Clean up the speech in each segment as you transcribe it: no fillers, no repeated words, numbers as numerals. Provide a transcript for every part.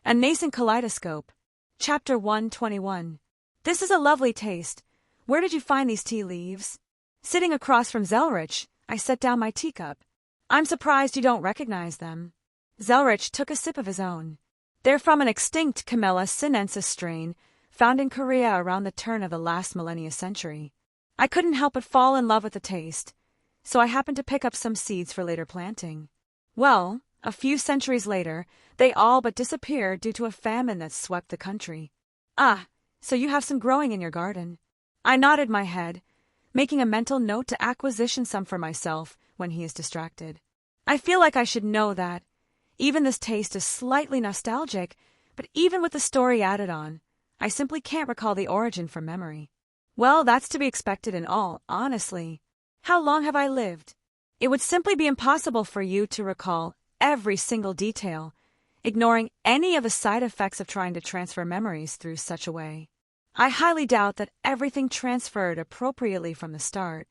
A Nascent Kaleidoscope. Chapter 121. This is a lovely taste. Where did you find these tea leaves? Sitting across from Zelretch, I set down my teacup. I'm surprised you don't recognize them. Zelretch took a sip of his own. They're from an extinct Camellia sinensis strain, found in Korea around the turn of the last millennia century. I couldn't help but fall in love with the taste, so I happened to pick up some seeds for later planting. Well, a few centuries later, they all but disappeared due to a famine that swept the country. Ah, so you have some growing in your garden. I nodded my head, making a mental note to acquisition some for myself when he is distracted. I feel like I should know that. Even this taste is slightly nostalgic, but even with the story added on, I simply can't recall the origin from memory. Well, that's to be expected in all, honestly. How long have I lived? It would simply be impossible for you to recall every single detail, ignoring any of the side effects of trying to transfer memories through such a way. I highly doubt that everything transferred appropriately from the start.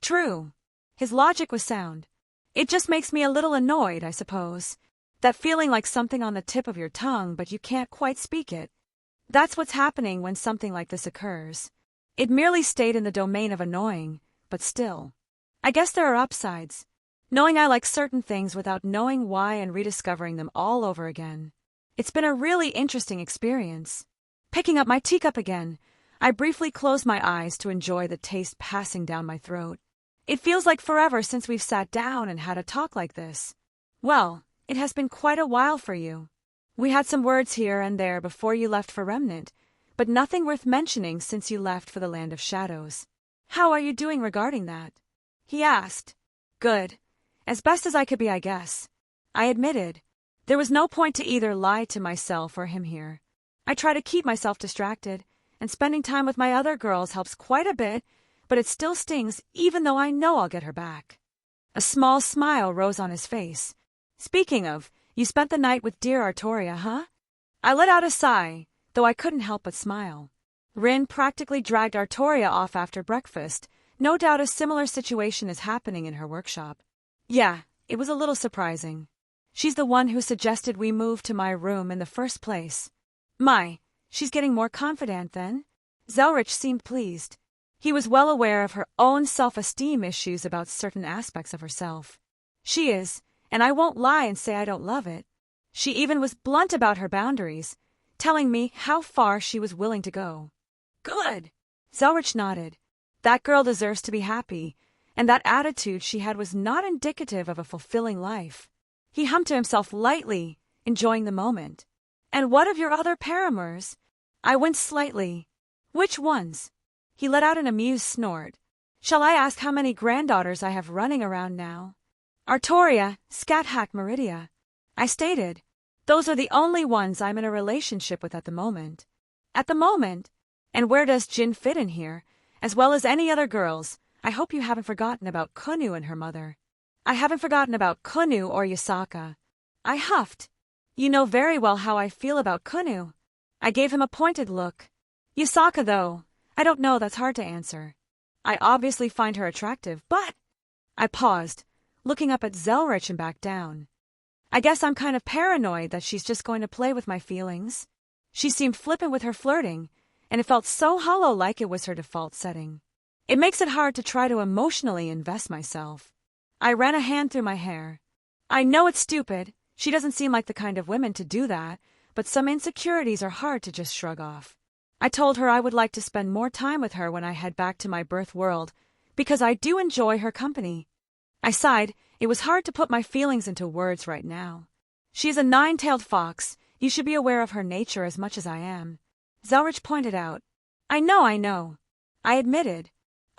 True. His logic was sound. It just makes me a little annoyed, I suppose. That feeling like something on the tip of your tongue, but you can't quite speak it. That's what's happening when something like this occurs. It merely stayed in the domain of annoying, but still. I guess there are upsides. Knowing I like certain things without knowing why and rediscovering them all over again. It's been a really interesting experience. Picking up my teacup again, I briefly closed my eyes to enjoy the taste passing down my throat. It feels like forever since we've sat down and had a talk like this. Well, it has been quite a while for you. We had some words here and there before you left for Remnant, but nothing worth mentioning since you left for the Land of Shadows. How are you doing regarding that? He asked. Good. As best as I could be, I guess. I admitted. There was no point to either lie to myself or him here. I try to keep myself distracted, and spending time with my other girls helps quite a bit, but it still stings even though I know I'll get her back. A small smile rose on his face. Speaking of, you spent the night with dear Artoria, huh? I let out a sigh, though I couldn't help but smile. Rin practically dragged Artoria off after breakfast. No doubt a similar situation is happening in her workshop. Yeah, it was a little surprising. She's the one who suggested we move to my room in the first place. My, she's getting more confident then? Zelretch seemed pleased. He was well aware of her own self-esteem issues about certain aspects of herself. She is, and I won't lie and say I don't love it. She even was blunt about her boundaries, telling me how far she was willing to go. Good! Zelretch nodded. That girl deserves to be happy, and that attitude she had was not indicative of a fulfilling life. He hummed to himself lightly, enjoying the moment. And what of your other paramours? I winced slightly. Which ones? He let out an amused snort. Shall I ask how many granddaughters I have running around now? Artoria, Scathack Meridia. I stated. Those are the only ones I'm in a relationship with at the moment. At the moment? And where does Jin fit in here? As well as any other girls, I hope you haven't forgotten about Kunu and her mother. I haven't forgotten about Kunu or Yasaka. I huffed. You know very well how I feel about Kunu. I gave him a pointed look. Yasaka, though, I don't know, that's hard to answer. I obviously find her attractive, but... I paused, looking up at Zelretch and back down. I guess I'm kind of paranoid that she's just going to play with my feelings. She seemed flippant with her flirting, and it felt so hollow like it was her default setting. It makes it hard to try to emotionally invest myself. I ran a hand through my hair. I know it's stupid. She doesn't seem like the kind of woman to do that, but some insecurities are hard to just shrug off. I told her I would like to spend more time with her when I head back to my birth world, because I do enjoy her company. I sighed. It was hard to put my feelings into words right now. She is a nine-tailed fox. You should be aware of her nature as much as I am. Zelretch pointed out. I know. I admitted.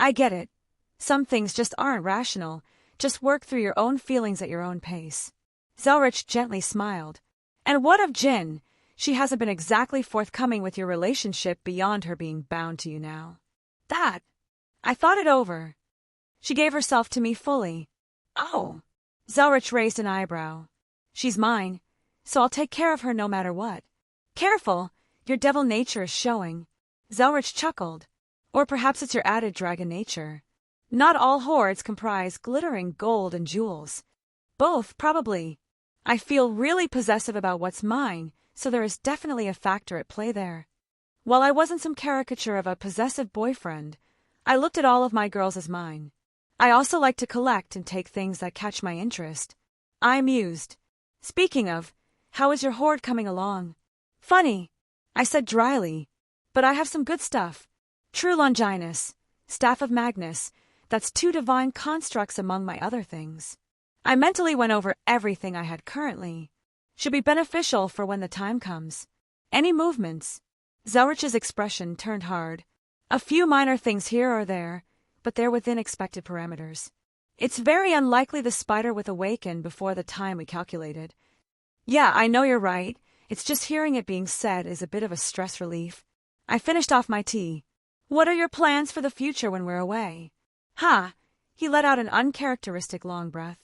I get it. Some things just aren't rational. Just work through your own feelings at your own pace. Zelretch gently smiled. And what of Jin? She hasn't been exactly forthcoming with your relationship beyond her being bound to you now. That. I thought it over. She gave herself to me fully. Oh. Zelretch raised an eyebrow. She's mine, so I'll take care of her no matter what. Careful, your devil nature is showing. Zelretch chuckled. Or perhaps it's your added dragon nature. Not all hoards comprise glittering gold and jewels. Both, probably. I feel really possessive about what's mine, so there is definitely a factor at play there. While I wasn't some caricature of a possessive boyfriend, I looked at all of my girls as mine. I also like to collect and take things that catch my interest. I mused. Speaking of, how is your hoard coming along? Funny, I said dryly, but I have some good stuff. True Longinus, Staff of Magnus, that's 2 divine constructs among my other things. I mentally went over everything I had currently. Should be beneficial for when the time comes. Any movements? Zelretch's expression turned hard. A few minor things here or there, but they're within expected parameters. It's very unlikely the spider would awaken before the time we calculated. Yeah, I know you're right. It's just hearing it being said is a bit of a stress relief. I finished off my tea. What are your plans for the future when we're away? Ha! He let out an uncharacteristic long breath.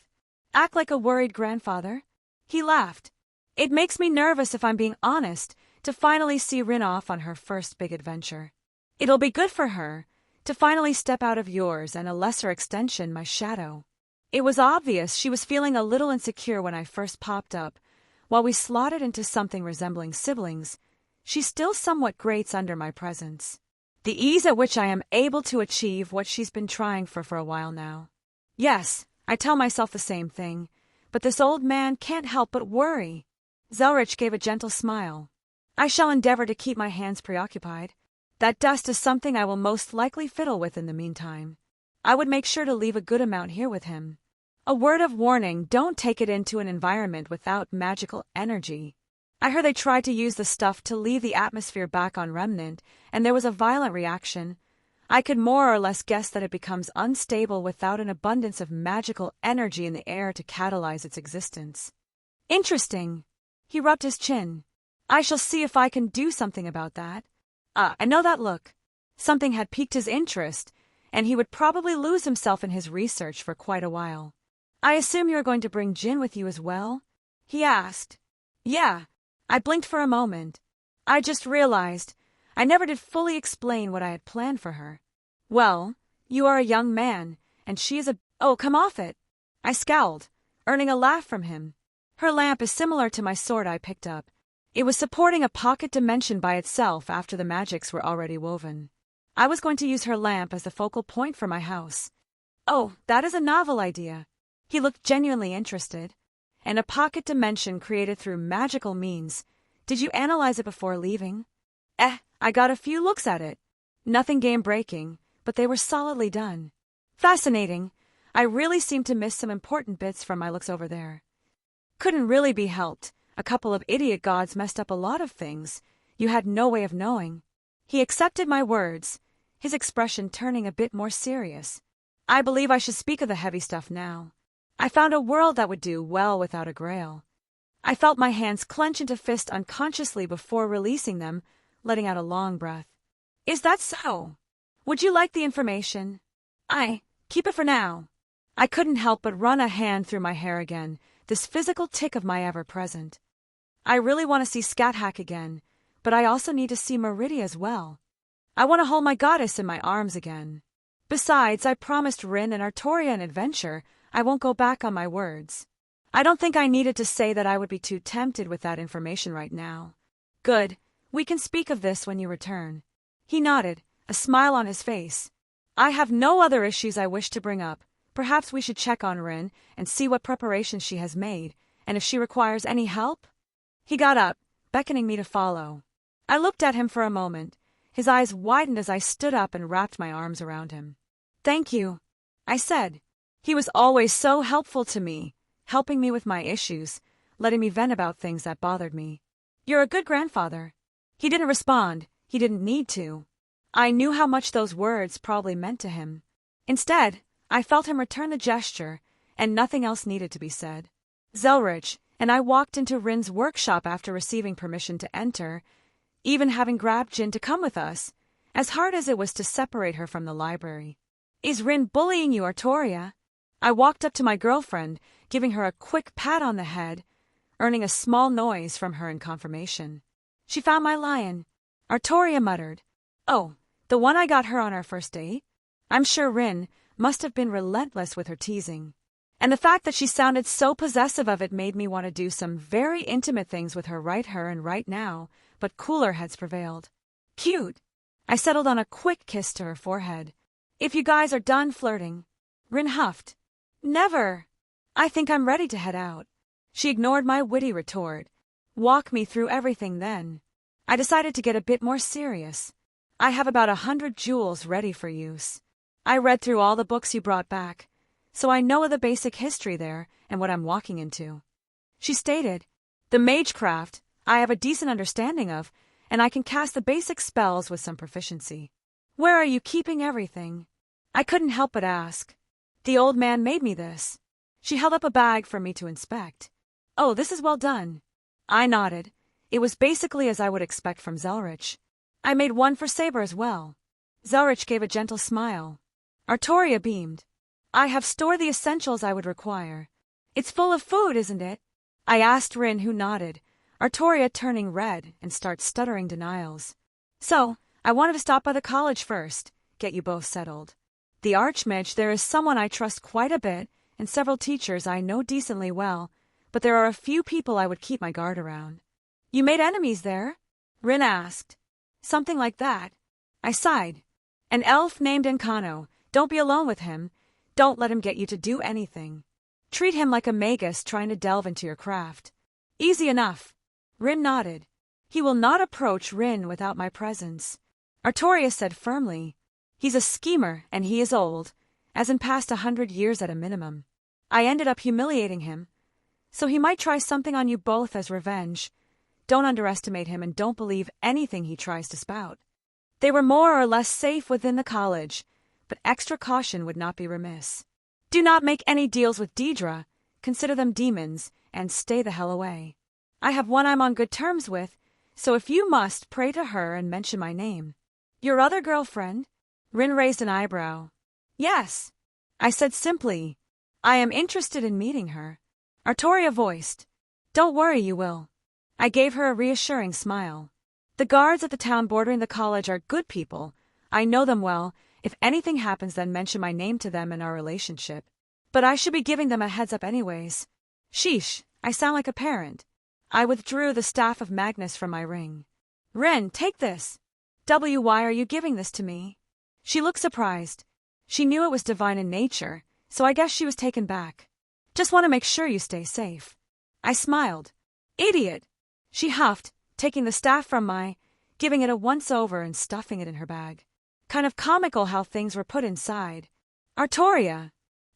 Act like a worried grandfather? He laughed. It makes me nervous, if I'm being honest, to finally see Rin off on her first big adventure. It'll be good for her to finally step out of yours and a lesser extension, my shadow. It was obvious she was feeling a little insecure when I first popped up. While we slotted into something resembling siblings, she still somewhat grates under my presence. The ease at which I am able to achieve what she's been trying for a while now. Yes, I tell myself the same thing, but this old man can't help but worry. Zelretch gave a gentle smile. I shall endeavor to keep my hands preoccupied. That dust is something I will most likely fiddle with in the meantime. I would make sure to leave a good amount here with him. A word of warning, don't take it into an environment without magical energy. I heard they tried to use the stuff to leave the atmosphere back on Remnant, and there was a violent reaction. I could more or less guess that it becomes unstable without an abundance of magical energy in the air to catalyze its existence. Interesting. He rubbed his chin. I shall see if I can do something about that. I know that look. Something had piqued his interest, and he would probably lose himself in his research for quite a while. I assume you are going to bring Jin with you as well? He asked. Yeah. I blinked for a moment. I just realized I never did fully explain what I had planned for her. Well, you are a young man, and she is a— Oh, come off it. I scowled, earning a laugh from him. Her lamp is similar to my sword I picked up. It was supporting a pocket dimension by itself after the magics were already woven. I was going to use her lamp as the focal point for my house. Oh, that is a novel idea. He looked genuinely interested. And a pocket dimension created through magical means. Did you analyze it before leaving? I got a few looks at it. Nothing game-breaking, but they were solidly done. Fascinating. I really seem to miss some important bits from my looks over there. Couldn't really be helped. A couple of idiot gods messed up a lot of things. You had no way of knowing. He accepted my words, his expression turning a bit more serious. I believe I should speak of the heavy stuff now. I found a world that would do well without a grail. I felt my hands clench into fist unconsciously before releasing them, letting out a long breath. Is that so? Would you like the information? Keep it for now. I couldn't help but run a hand through my hair again, this physical tick of my ever-present. I really want to see Scat-Hack again, but I also need to see Meridia as well. I want to hold my goddess in my arms again. Besides, I promised Rin and Artoria an adventure. I won't go back on my words. I don't think I needed to say that I would be too tempted with that information right now. Good. We can speak of this when you return. He nodded, a smile on his face. I have no other issues I wish to bring up. Perhaps we should check on Rin and see what preparations she has made, and if she requires any help. He got up, beckoning me to follow. I looked at him for a moment. His eyes widened as I stood up and wrapped my arms around him. Thank you, I said. He was always so helpful to me, helping me with my issues, letting me vent about things that bothered me. You're a good grandfather. He didn't respond. He didn't need to. I knew how much those words probably meant to him. Instead, I felt him return the gesture, and nothing else needed to be said. Zelretch and I walked into Rin's workshop after receiving permission to enter, even having grabbed Jin to come with us, as hard as it was to separate her from the library. Is Rin bullying you, Artoria? I walked up to my girlfriend, giving her a quick pat on the head, earning a small noise from her in confirmation. She found my lion. Artoria muttered, Oh, the one I got her on our first date? I'm sure Rin must have been relentless with her teasing. And the fact that she sounded so possessive of it made me want to do some very intimate things with her right now, but cooler heads prevailed. Cute. I settled on a quick kiss to her forehead. If you guys are done flirting. Rin huffed. Never. I think I'm ready to head out. She ignored my witty retort. Walk me through everything then. I decided to get a bit more serious. I have about 100 jewels ready for use. I read through all the books you brought back, so I know the basic history there and what I'm walking into. She stated, the magecraft I have a decent understanding of, and I can cast the basic spells with some proficiency. Where are you keeping everything? I couldn't help but ask. The old man made me this. She held up a bag for me to inspect. Oh, this is well done. I nodded. It was basically as I would expect from Zelretch. I made one for Saber as well. Zelretch gave a gentle smile. Artoria beamed. I have stored the essentials I would require. It's full of food, isn't it? I asked Rin, who nodded, Artoria turning red and start stuttering denials. So, I wanted to stop by the college first, get you both settled. The Archmage there is someone I trust quite a bit, and several teachers I know decently well, but there are a few people I would keep my guard around. You made enemies there? Rin asked. Something like that. I sighed. An elf named Encano. Don't be alone with him. Don't let him get you to do anything. Treat him like a magus trying to delve into your craft. Easy enough. Rin nodded. He will not approach Rin without my presence. Artoria said firmly. He's a schemer, and he is old, as in past 100 years at a minimum. I ended up humiliating him, so he might try something on you both as revenge. Don't underestimate him and don't believe anything he tries to spout. They were more or less safe within the college, but extra caution would not be remiss. Do not make any deals with Deidre, consider them demons, and stay the hell away. I have one I'm on good terms with, so if you must, pray to her and mention my name. Your other girlfriend? Rin raised an eyebrow. Yes. I said simply. I am interested in meeting her. Artoria voiced. Don't worry, you will. I gave her a reassuring smile. The guards at the town bordering the college are good people. I know them well. If anything happens, then mention my name to them and our relationship. But I should be giving them a heads up anyways. Sheesh, I sound like a parent. I withdrew the staff of Magnus from my ring. Rin, take this. Why are you giving this to me? She looked surprised. She knew it was divine in nature, so I guess she was taken back. Just want to make sure you stay safe. I smiled. Idiot. She huffed, taking the staff from giving it a once-over and stuffing it in her bag. Kind of comical how things were put inside. Artoria.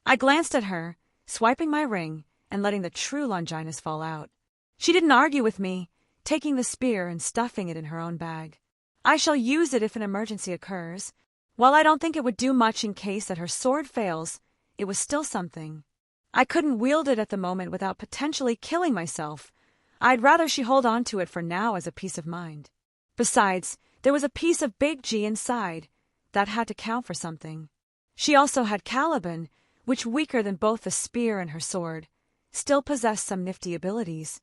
I glanced at her, swiping my ring and letting the true Longinus fall out. She didn't argue with me, taking the spear and stuffing it in her own bag. I shall use it if an emergency occurs. While I don't think it would do much in case that her sword fails, it was still something. I couldn't wield it at the moment without potentially killing myself. I'd rather she hold on to it for now as a peace of mind. Besides, there was a piece of Big G inside. That had to count for something. She also had Caliban, which, weaker than both the spear and her sword, still possessed some nifty abilities.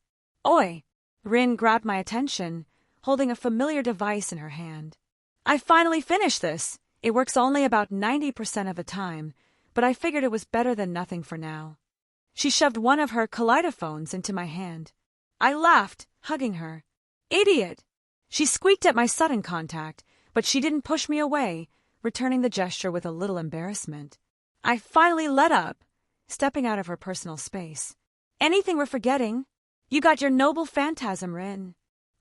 Oi! Rin grabbed my attention, holding a familiar device in her hand. I finally finished this. It works only about 90% of the time, but I figured it was better than nothing for now. She shoved one of her kaleidophones into my hand. I laughed, hugging her. Idiot! She squeaked at my sudden contact, but she didn't push me away, returning the gesture with a little embarrassment. I finally let up, stepping out of her personal space. Anything we're forgetting? You got your noble phantasm, Rin.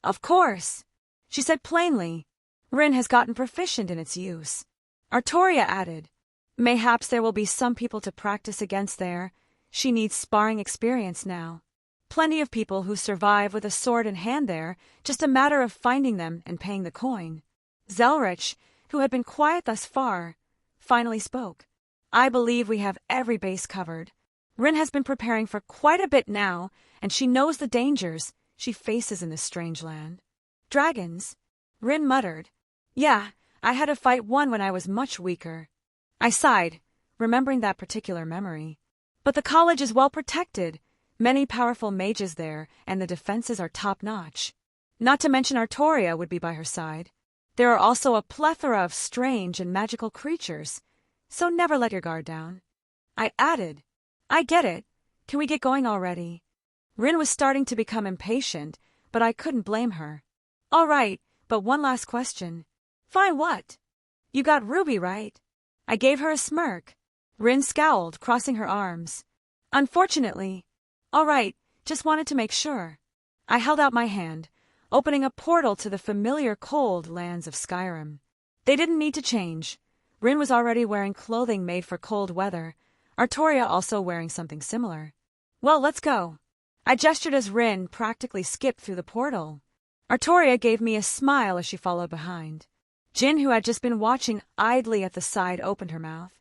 Of course, she said plainly. Rin has gotten proficient in its use. Artoria added, mayhaps there will be some people to practice against there. She needs sparring experience now. Plenty of people who survive with a sword in hand there, just a matter of finding them and paying the coin. Zelretch, who had been quiet thus far, finally spoke. I believe we have every base covered. Rin has been preparing for quite a bit now, and she knows the dangers she faces in this strange land. Dragons? Rin muttered. Yeah, I had to fight one when I was much weaker. I sighed, remembering that particular memory. But the college is well protected. Many powerful mages there, and the defenses are top-notch. Not to mention Artoria would be by her side. There are also a plethora of strange and magical creatures, so never let your guard down. I added, I get it. Can we get going already? Rin was starting to become impatient, but I couldn't blame her. All right, but one last question. Fine, what? You got Ruby, right? I gave her a smirk. Rin scowled, crossing her arms. Unfortunately. All right, just wanted to make sure. I held out my hand, opening a portal to the familiar cold lands of Skyrim. They didn't need to change. Rin was already wearing clothing made for cold weather, Artoria also wearing something similar. Well, let's go. I gestured as Rin practically skipped through the portal. Artoria gave me a smile as she followed behind. Jin, who had just been watching idly at the side, opened her mouth.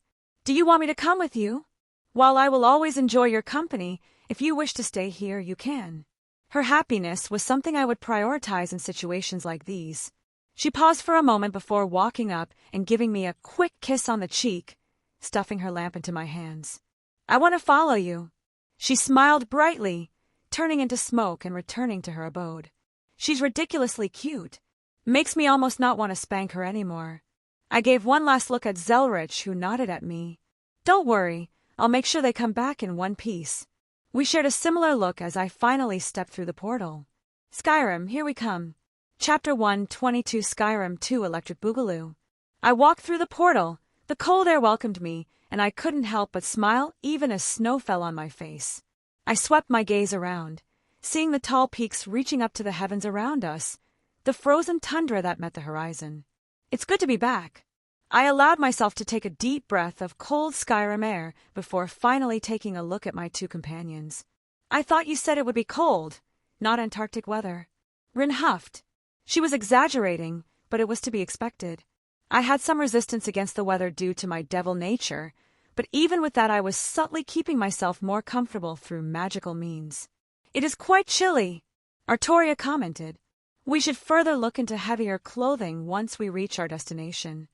Do you want me to come with you? While I will always enjoy your company, if you wish to stay here, you can. Her happiness was something I would prioritize in situations like these. She paused for a moment before walking up and giving me a quick kiss on the cheek, stuffing her lamp into my hands. I want to follow you. She smiled brightly, turning into smoke and returning to her abode. She's ridiculously cute. Makes me almost not want to spank her anymore. I gave one last look at Zelretch, who nodded at me. Don't worry, I'll make sure they come back in one piece. We shared a similar look as I finally stepped through the portal. Skyrim, here we come. Chapter 122 Skyrim 2 Electric Boogaloo. I walked through the portal. The cold air welcomed me, and I couldn't help but smile even as snow fell on my face. I swept my gaze around, seeing the tall peaks reaching up to the heavens around us, the frozen tundra that met the horizon. It's good to be back. I allowed myself to take a deep breath of cold Skyrim air before finally taking a look at my two companions. I thought you said it would be cold, not Antarctic weather. Rin huffed. She was exaggerating, but it was to be expected. I had some resistance against the weather due to my devil nature, but even with that I was subtly keeping myself more comfortable through magical means. It is quite chilly, Artoria commented. We should further look into heavier clothing once we reach our destination.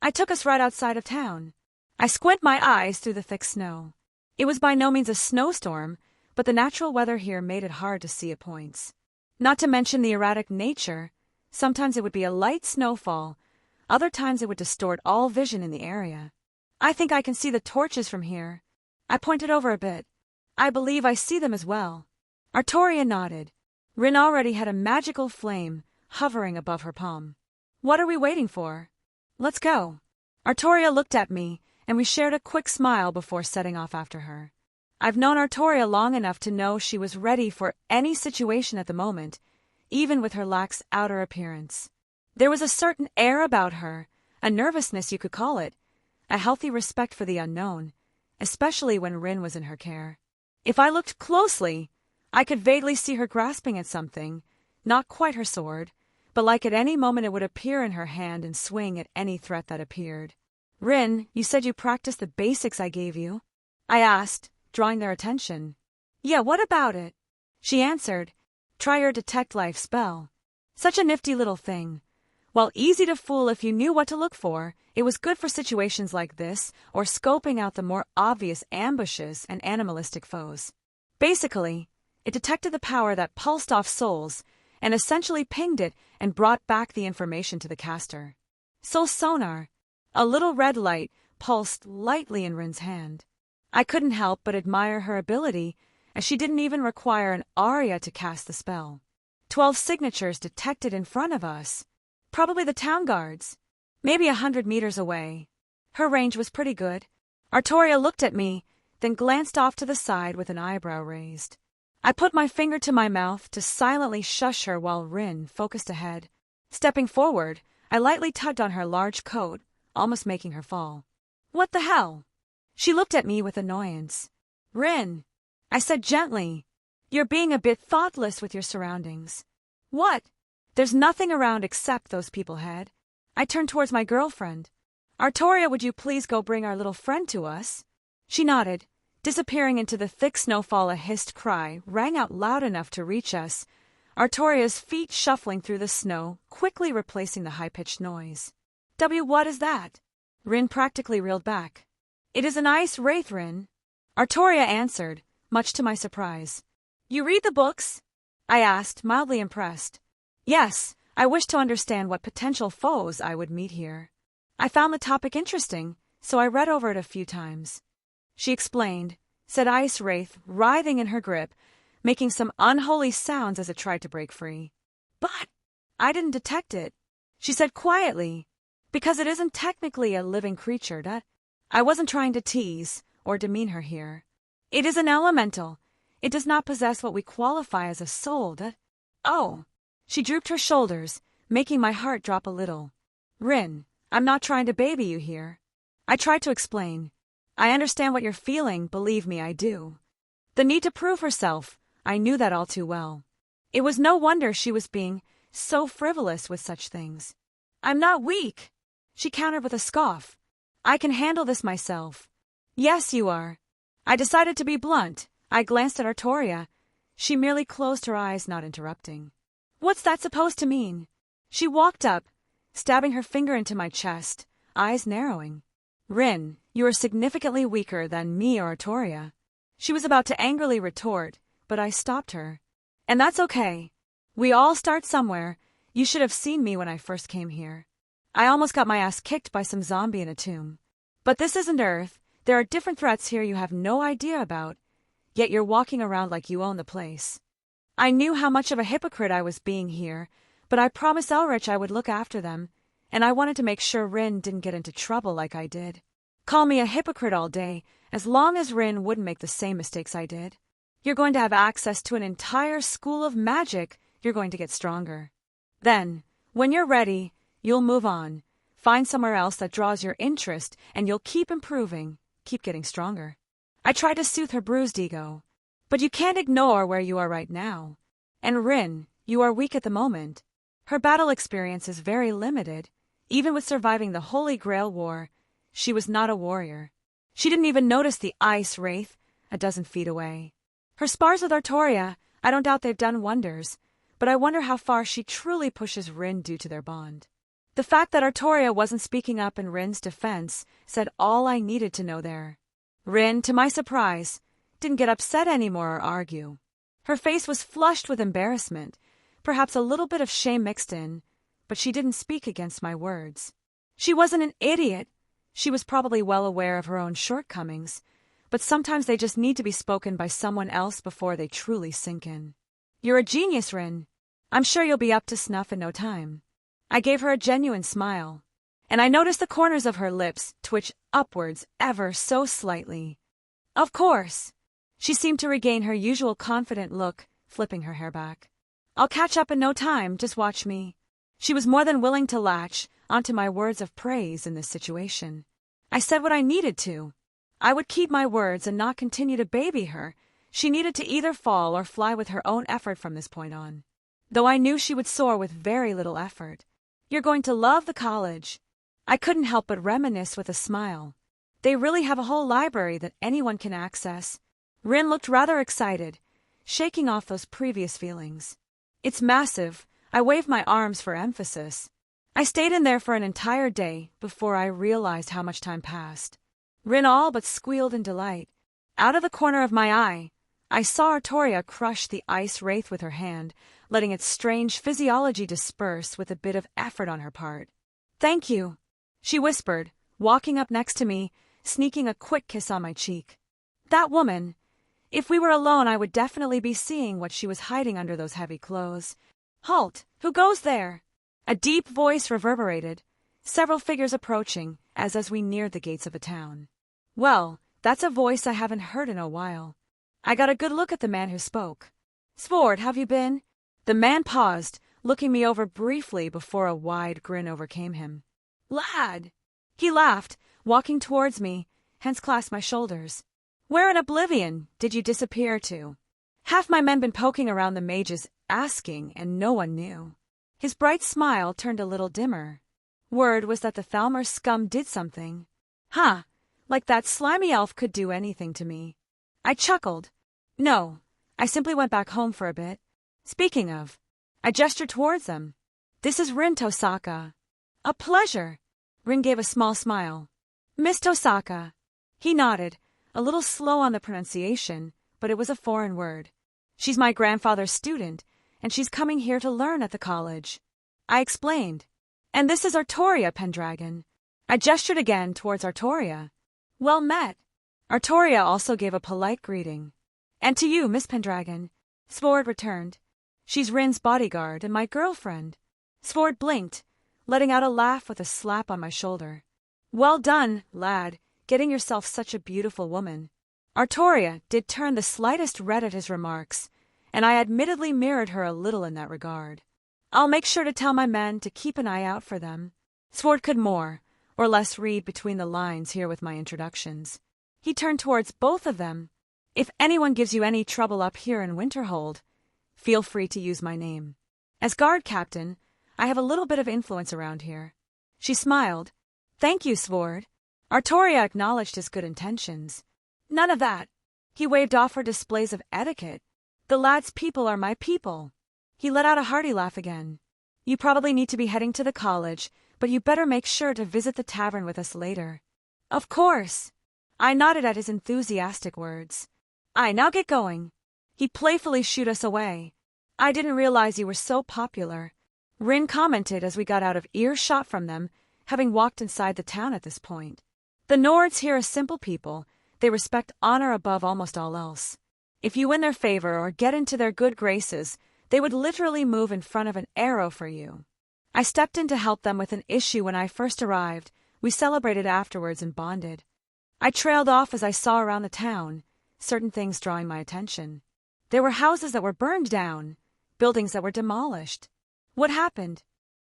I took us right outside of town. I squint my eyes through the thick snow. It was by no means a snowstorm, but the natural weather here made it hard to see at points. Not to mention the erratic nature. Sometimes it would be a light snowfall, other times it would distort all vision in the area. I think I can see the torches from here. I pointed over a bit. I believe I see them as well. Artoria nodded. Rin already had a magical flame hovering above her palm. What are we waiting for? Let's go. Artoria looked at me, and we shared a quick smile before setting off after her. I've known Artoria long enough to know she was ready for any situation at the moment, even with her lax outer appearance. There was a certain air about her, a nervousness you could call it, a healthy respect for the unknown, especially when Rin was in her care. If I looked closely, I could vaguely see her grasping at something, not quite her sword, but like at any moment it would appear in her hand and swing at any threat that appeared. Rin, you said you practiced the basics I gave you? I asked, drawing their attention. Yeah, what about it? She answered, try your detect life spell. Such a nifty little thing. While easy to fool if you knew what to look for, it was good for situations like this or scoping out the more obvious ambushes and animalistic foes. Basically, it detected the power that pulsed off souls and essentially pinged it and brought back the information to the caster. Soul sonar. A little red light pulsed lightly in Rin's hand. I couldn't help but admire her ability, as she didn't even require an aria to cast the spell. 12 signatures detected in front of us. Probably the town guards. Maybe 100 meters away. Her range was pretty good. Artoria looked at me, then glanced off to the side with an eyebrow raised. I put my finger to my mouth to silently shush her while Rin focused ahead. Stepping forward, I lightly tugged on her large coat, almost making her fall. What the hell? She looked at me with annoyance. Rin, I said gently, you're being a bit thoughtless with your surroundings. What? There's nothing around except those people had. I turned towards my girlfriend. Artoria, would you please go bring our little friend to us? She nodded. Disappearing into the thick snowfall, a hissed cry rang out loud enough to reach us, Artoria's feet shuffling through the snow, quickly replacing the high-pitched noise. What is that? Rin practically reeled back. It is an ice wraith, Rin. Artoria answered, much to my surprise. You read the books? I asked, mildly impressed. Yes, I wish to understand what potential foes I would meet here. I found the topic interesting, so I read over it a few times. She explained, said Ice Wraith, writhing in her grip, making some unholy sounds as it tried to break free. But I didn't detect it, she said quietly, because it isn't technically a living creature. That I wasn't trying to tease or demean her here. It is an elemental. It does not possess what we qualify as a soul. Oh, she drooped her shoulders, making my heart drop a little. Rin, I'm not trying to baby you here. I tried to explain. I understand what you're feeling, believe me, I do. The need to prove herself, I knew that all too well. It was no wonder she was being so frivolous with such things. I'm not weak, she countered with a scoff. I can handle this myself. Yes, you are. I decided to be blunt. I glanced at Artoria. She merely closed her eyes, not interrupting. What's that supposed to mean? She walked up, stabbing her finger into my chest, eyes narrowing. Rin, you are significantly weaker than me or Artoria. She was about to angrily retort, but I stopped her. And that's okay. We all start somewhere. You should have seen me when I first came here. I almost got my ass kicked by some zombie in a tomb. But this isn't Earth. There are different threats here you have no idea about. Yet you're walking around like you own the place. I knew how much of a hypocrite I was being here, but I promised Zelretch I would look after them, and I wanted to make sure Rin didn't get into trouble like I did. Call me a hypocrite all day, as long as Rin wouldn't make the same mistakes I did. You're going to have access to an entire school of magic. You're going to get stronger. Then, when you're ready, you'll move on. Find somewhere else that draws your interest, and you'll keep improving, keep getting stronger. I tried to soothe her bruised ego. But you can't ignore where you are right now. And Rin, you are weak at the moment. Her battle experience is very limited. Even with surviving the Holy Grail War, she was not a warrior. She didn't even notice the Ice Wraith a dozen feet away. Her spars with Artoria, I don't doubt they've done wonders, but I wonder how far she truly pushes Rin due to their bond. The fact that Artoria wasn't speaking up in Rin's defense said all I needed to know there. Rin, to my surprise, didn't get upset anymore or argue. Her face was flushed with embarrassment, perhaps a little bit of shame mixed in, but she didn't speak against my words. She wasn't an idiot. She was probably well aware of her own shortcomings, but sometimes they just need to be spoken by someone else before they truly sink in. You're a genius, Rin. I'm sure you'll be up to snuff in no time. I gave her a genuine smile, and I noticed the corners of her lips twitch upwards ever so slightly. Of course. She seemed to regain her usual confident look, flipping her hair back. I'll catch up in no time, just watch me. She was more than willing to latch onto my words of praise in this situation. I said what I needed to. I would keep my words and not continue to baby her. She needed to either fall or fly with her own effort from this point on. Though I knew she would soar with very little effort. You're going to love the college. I couldn't help but reminisce with a smile. They really have a whole library that anyone can access. Rin looked rather excited, shaking off those previous feelings. It's massive. I waved my arms for emphasis. I stayed in there for an entire day before I realized how much time passed. Rin all but squealed in delight. Out of the corner of my eye, I saw Artoria crush the Ice Wraith with her hand, letting its strange physiology disperse with a bit of effort on her part. Thank you, she whispered, walking up next to me, sneaking a quick kiss on my cheek. That woman. If we were alone, I would definitely be seeing what she was hiding under those heavy clothes. Halt! Who goes there? A deep voice reverberated, several figures approaching as we neared the gates of the town. Well, that's a voice I haven't heard in a while. I got a good look at the man who spoke. Svord, have you been? The man paused, looking me over briefly before a wide grin overcame him. Lad! He laughed, walking towards me, hence clasped my shoulders. Where in oblivion did you disappear to? Half my men been poking around the mages, asking, and no one knew. His bright smile turned a little dimmer. Word was that the Thalmor scum did something. Huh, like that slimy elf could do anything to me. I chuckled. No, I simply went back home for a bit. Speaking of, I gestured towards them. This is Rin Tosaka. A pleasure. Rin gave a small smile. Miss Tosaka. He nodded, a little slow on the pronunciation, but it was a foreign word. She's my grandfather's student, and she's coming here to learn at the college. I explained. And this is Artoria, Pendragon. I gestured again towards Artoria. Well met. Artoria also gave a polite greeting. And to you, Miss Pendragon, Svord returned. She's Rin's bodyguard and my girlfriend. Svord blinked, letting out a laugh with a slap on my shoulder. Well done, lad, getting yourself such a beautiful woman. Artoria did turn the slightest red at his remarks, and I admittedly mirrored her a little in that regard. I'll make sure to tell my men to keep an eye out for them. Svord could more or less read between the lines here with my introductions. He turned towards both of them. If anyone gives you any trouble up here in Winterhold, feel free to use my name. As guard captain, I have a little bit of influence around here. She smiled. Thank you, Svord. Artoria acknowledged his good intentions. None of that. He waved off her displays of etiquette. The lad's people are my people. He let out a hearty laugh again. You probably need to be heading to the college, but you better make sure to visit the tavern with us later. Of course. I nodded at his enthusiastic words. Now get going. He playfully shooed us away. I didn't realize you were so popular. Rin commented as we got out of earshot from them, having walked inside the town at this point. The Nords here are simple people. They respect honor above almost all else. If you win their favor or get into their good graces, they would literally move in front of an arrow for you. I stepped in to help them with an issue when I first arrived. We celebrated afterwards and bonded. I trailed off as I saw around the town, certain things drawing my attention. There were houses that were burned down, buildings that were demolished. What happened?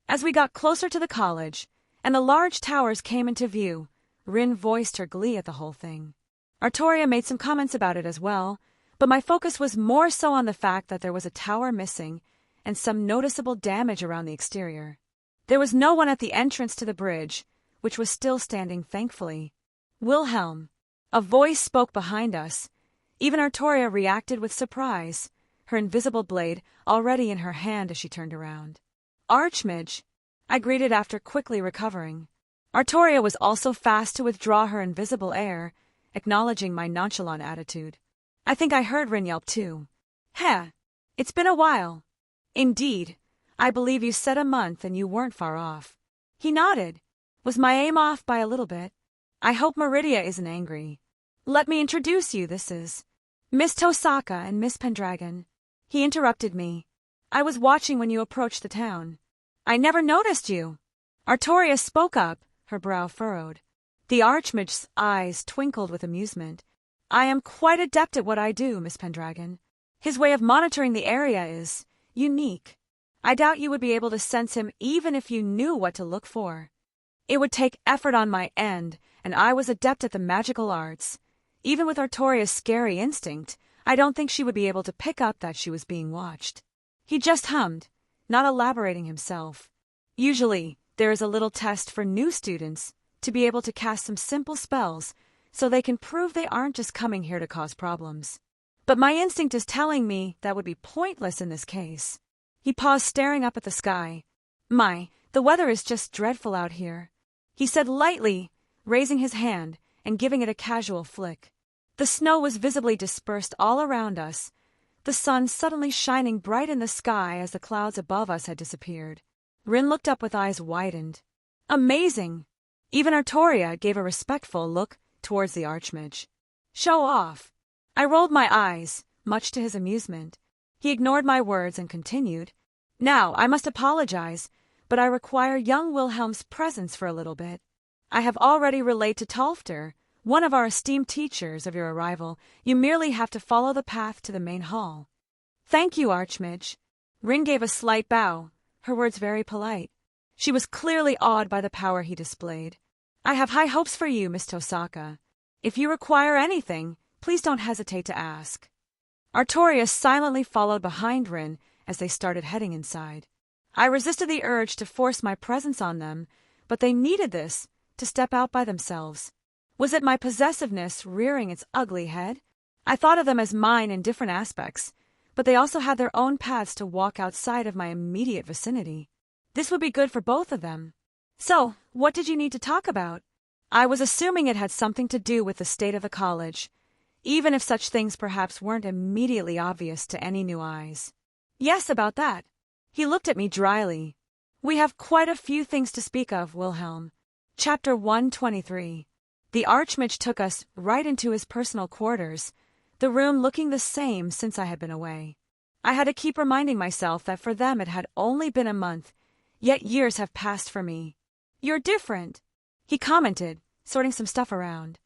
As we got closer to the college, and the large towers came into view, Rin voiced her glee at the whole thing. Artoria made some comments about it as well, but my focus was more so on the fact that there was a tower missing and some noticeable damage around the exterior. There was no one at the entrance to the bridge, which was still standing thankfully. Wilhelm. A voice spoke behind us. Even Artoria reacted with surprise, her invisible blade already in her hand as she turned around. Archmage, I greeted after quickly recovering. Artoria was also fast to withdraw her invisible air, acknowledging my nonchalant attitude. I think I heard Rin yelp too. Heh, it's been a while. Indeed, I believe you said a month and you weren't far off. He nodded. Was my aim off by a little bit? I hope Meridia isn't angry. Let me introduce you, this is Miss Tosaka and Miss Pendragon. He interrupted me. I was watching when you approached the town. I never noticed you. Artoria spoke up, her brow furrowed. The Archmage's eyes twinkled with amusement. I am quite adept at what I do, Miss Pendragon. His way of monitoring the area is unique. I doubt you would be able to sense him even if you knew what to look for. It would take effort on my end, and I was adept at the magical arts. Even with Artoria's scary instinct, I don't think she would be able to pick up that she was being watched. He just hummed, not elaborating himself. Usually, there is a little test for new students to be able to cast some simple spells so they can prove they aren't just coming here to cause problems. But my instinct is telling me that would be pointless in this case. He paused, staring up at the sky. The weather is just dreadful out here, he said lightly, raising his hand and giving it a casual flick. The snow was visibly dispersed all around us, the sun suddenly shining bright in the sky as the clouds above us had disappeared. Rin looked up with eyes widened. Amazing! Even Artoria gave a respectful look towards the Archmage. Show off! I rolled my eyes, much to his amusement. He ignored my words and continued. Now, I must apologize, but I require young Wilhelm's presence for a little bit. I have already relayed to Tolfter, one of our esteemed teachers, of your arrival. You merely have to follow the path to the main hall. Thank you, Archmage. Rin gave a slight bow, her words very polite. She was clearly awed by the power he displayed. I have high hopes for you, Miss Tosaka. If you require anything, please don't hesitate to ask. Artoria silently followed behind Rin as they started heading inside. I resisted the urge to force my presence on them, but they needed this to step out by themselves. Was it my possessiveness rearing its ugly head? I thought of them as mine in different aspects, but they also had their own paths to walk outside of my immediate vicinity. This would be good for both of them. So, what did you need to talk about? I was assuming it had something to do with the state of the college, even if such things perhaps weren't immediately obvious to any new eyes. Yes, about that. He looked at me dryly. We have quite a few things to speak of, Wilhelm. Chapter 123. The Archmage took us right into his personal quarters, the room looking the same since I had been away. I had to keep reminding myself that for them it had only been a month, yet years have passed for me. "You're different," he commented, sorting some stuff around.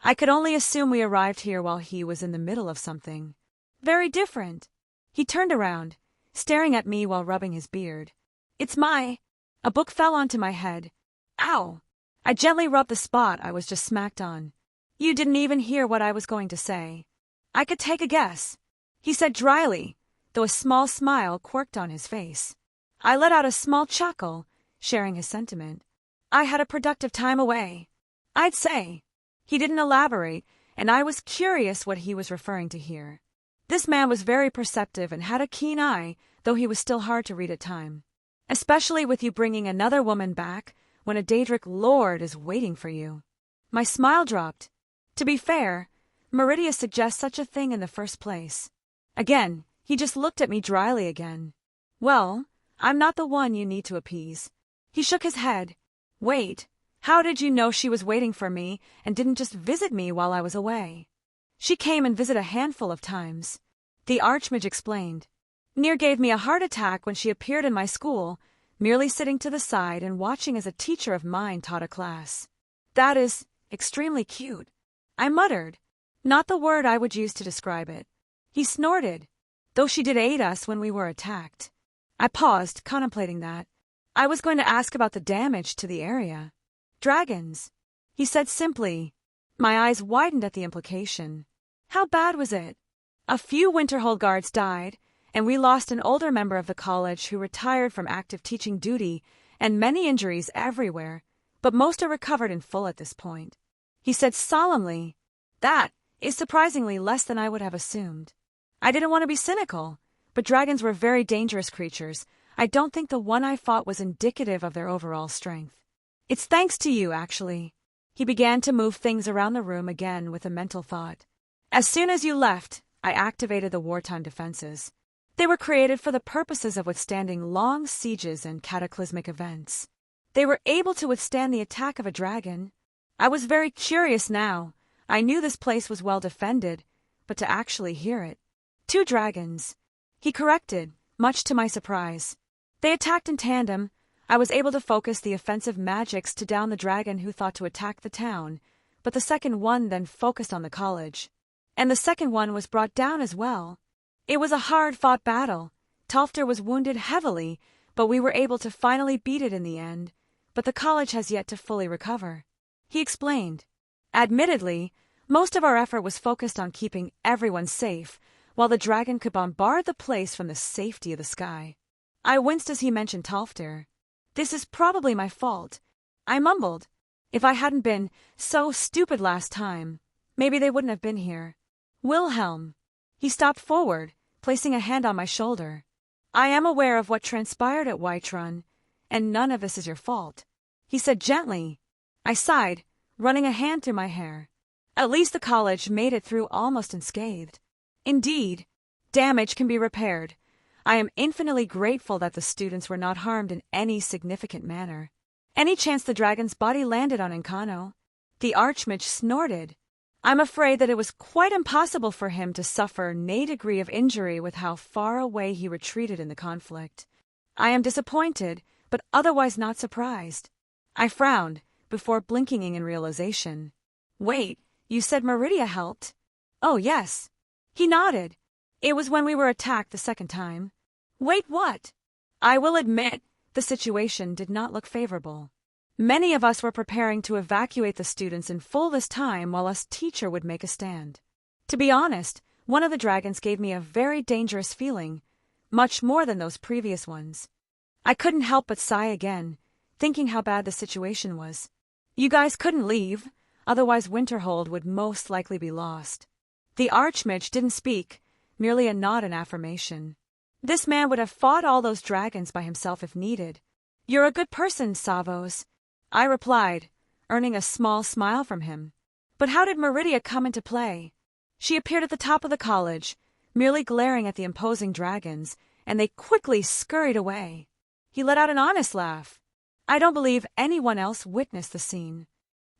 I could only assume we arrived here while he was in the middle of something. "Very different." He turned around, staring at me while rubbing his beard. "It's my—" A book fell onto my head. Ow! I gently rubbed the spot I was just smacked on. "You didn't even hear what I was going to say." "I could take a guess," he said dryly, though a small smile quirked on his face. I let out a small chuckle, sharing his sentiment. "I had a productive time away, I'd say." He didn't elaborate, and I was curious what he was referring to here. This man was very perceptive and had a keen eye, though he was still hard to read at times. Especially with you bringing another woman back when a Daedric lord is waiting for you. My smile dropped. To be fair, Meridia suggests such a thing in the first place. Again, he just looked at me dryly again. "Well, I'm not the one you need to appease." He shook his head. "Wait, how did you know she was waiting for me and didn't just visit me while I was away?" "She came and visited a handful of times," the Archmage explained. "Near gave me a heart attack when she appeared in my school, merely sitting to the side and watching as a teacher of mine taught a class." "That is extremely cute," I muttered, not the word I would use to describe it. He snorted. "Though she did aid us when we were attacked." I paused, contemplating that. "I was going to ask about the damage to the area." "Dragons," he said simply. My eyes widened at the implication. "How bad was it?" "A few Winterhold guards died, and we lost an older member of the college who retired from active teaching duty, and many injuries everywhere, but most are recovered in full at this point," he said solemnly. "That is surprisingly less than I would have assumed." I didn't want to be cynical, but dragons were very dangerous creatures. I don't think the one I fought was indicative of their overall strength. "It's thanks to you, actually." He began to move things around the room again with a mental thought. "As soon as you left, I activated the wartime defenses. They were created for the purposes of withstanding long sieges and cataclysmic events. They were able to withstand the attack of a dragon. I was very curious now. I knew this place was well defended, but to actually hear it. 2 dragons," he corrected, much to my surprise. "They attacked in tandem. I was able to focus the offensive magics to down the dragon who thought to attack the town, but the second one then focused on the college. And the second one was brought down as well. It was a hard-fought battle. Talfter was wounded heavily, but we were able to finally beat it in the end, but the college has yet to fully recover," he explained. Admittedly, most of our effort was focused on keeping everyone safe, while the dragon could bombard the place from the safety of the sky. I winced as he mentioned Talfter. "This is probably my fault," I mumbled. "If I hadn't been so stupid last time, maybe they wouldn't have been here." "Wilhelm." He stopped forward, placing a hand on my shoulder. "I am aware of what transpired at Whiterun, and none of this is your fault," he said gently. I sighed, running a hand through my hair. "At least the college made it through almost unscathed." "Indeed, damage can be repaired. I am infinitely grateful that the students were not harmed in any significant manner. Any chance the dragon's body landed on Encano?" The Archmage snorted. "I'm afraid that it was quite impossible for him to suffer any degree of injury with how far away he retreated in the conflict. I am disappointed, but otherwise not surprised." I frowned, before blinking in realization. "Wait, you said Meridia helped?" "Oh, yes." He nodded. "It was when we were attacked the second time." "Wait, what?" I will admit, the situation did not look favorable. Many of us were preparing to evacuate the students in full this time while us teacher would make a stand. To be honest, one of the dragons gave me a very dangerous feeling, much more than those previous ones. I couldn't help but sigh again, thinking how bad the situation was. "You guys couldn't leave, otherwise Winterhold would most likely be lost." The Archmage didn't speak, merely a nod in affirmation. This man would have fought all those dragons by himself if needed. "You're a good person, Savos," I replied, earning a small smile from him. "But how did Meridia come into play?" "She appeared at the top of the college, merely glaring at the imposing dragons, and they quickly scurried away." He let out an honest laugh. "I don't believe anyone else witnessed the scene."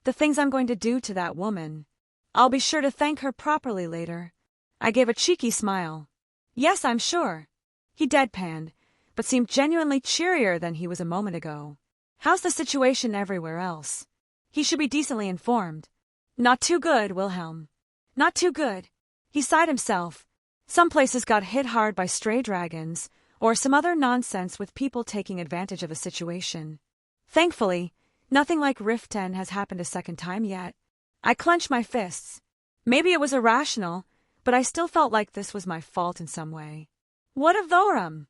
The things I'm going to do to that woman. I'll be sure to thank her properly later. I gave a cheeky smile. Yes, I'm sure. He deadpanned, but seemed genuinely cheerier than he was a moment ago. How's the situation everywhere else? He should be decently informed. Not too good, Wilhelm. Not too good. He sighed himself. Some places got hit hard by stray dragons, or some other nonsense with people taking advantage of the situation. Thankfully, nothing like Rift 10 has happened a second time yet. I clenched my fists. Maybe it was irrational, but I still felt like this was my fault in some way. What of Thorum?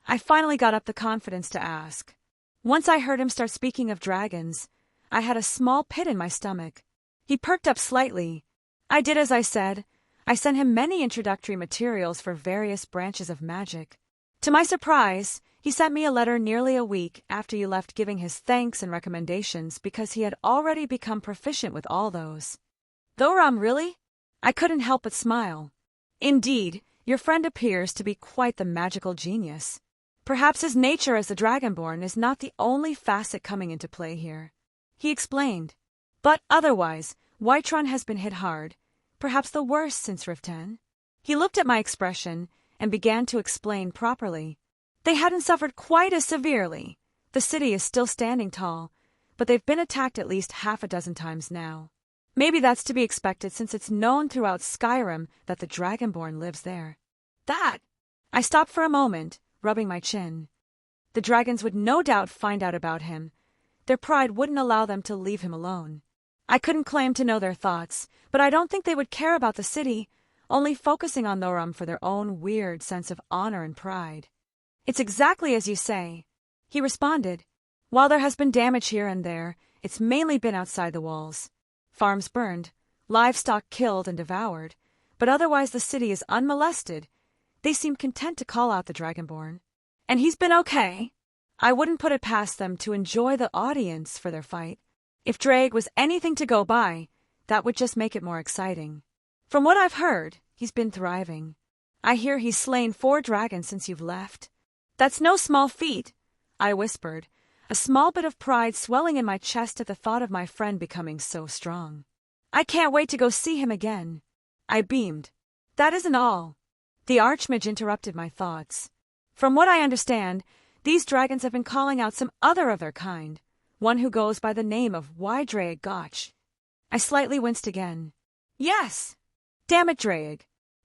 I finally got up the confidence to ask. Once I heard him start speaking of dragons, I had a small pit in my stomach. He perked up slightly. I did as I said. I sent him many introductory materials for various branches of magic. To my surprise, he sent me a letter nearly a week after you left giving his thanks and recommendations because he had already become proficient with all those. Thorum, really? I couldn't help but smile. Indeed, your friend appears to be quite the magical genius. Perhaps his nature as the Dragonborn is not the only facet coming into play here. He explained. But otherwise, Whiterun has been hit hard, perhaps the worst since Rift 10. He looked at my expression and began to explain properly. They hadn't suffered quite as severely. The city is still standing tall, but they've been attacked at least half a dozen times now. Maybe that's to be expected since it's known throughout Skyrim that the Dragonborn lives there. That! I stopped for a moment, rubbing my chin. The dragons would no doubt find out about him. Their pride wouldn't allow them to leave him alone. I couldn't claim to know their thoughts, but I don't think they would care about the city, only focusing on Thorum for their own weird sense of honor and pride. It's exactly as you say, he responded. While there has been damage here and there, it's mainly been outside the walls. Farms burned, livestock killed and devoured, but otherwise the city is unmolested. They seem content to call out the Dragonborn. And he's been okay. I wouldn't put it past them to enjoy the audience for their fight. If Drake was anything to go by, that would just make it more exciting. From what I've heard, he's been thriving. I hear he's slain 4 dragons since you've left. That's no small feat, I whispered, a small bit of pride swelling in my chest at the thought of my friend becoming so strong. I can't wait to go see him again. I beamed. That isn't all. The Archmage interrupted my thoughts. From what I understand, these dragons have been calling out some other of their kind, one who goes by the name of Draeg Gotch. I slightly winced again. Yes! Damn it, Draeg.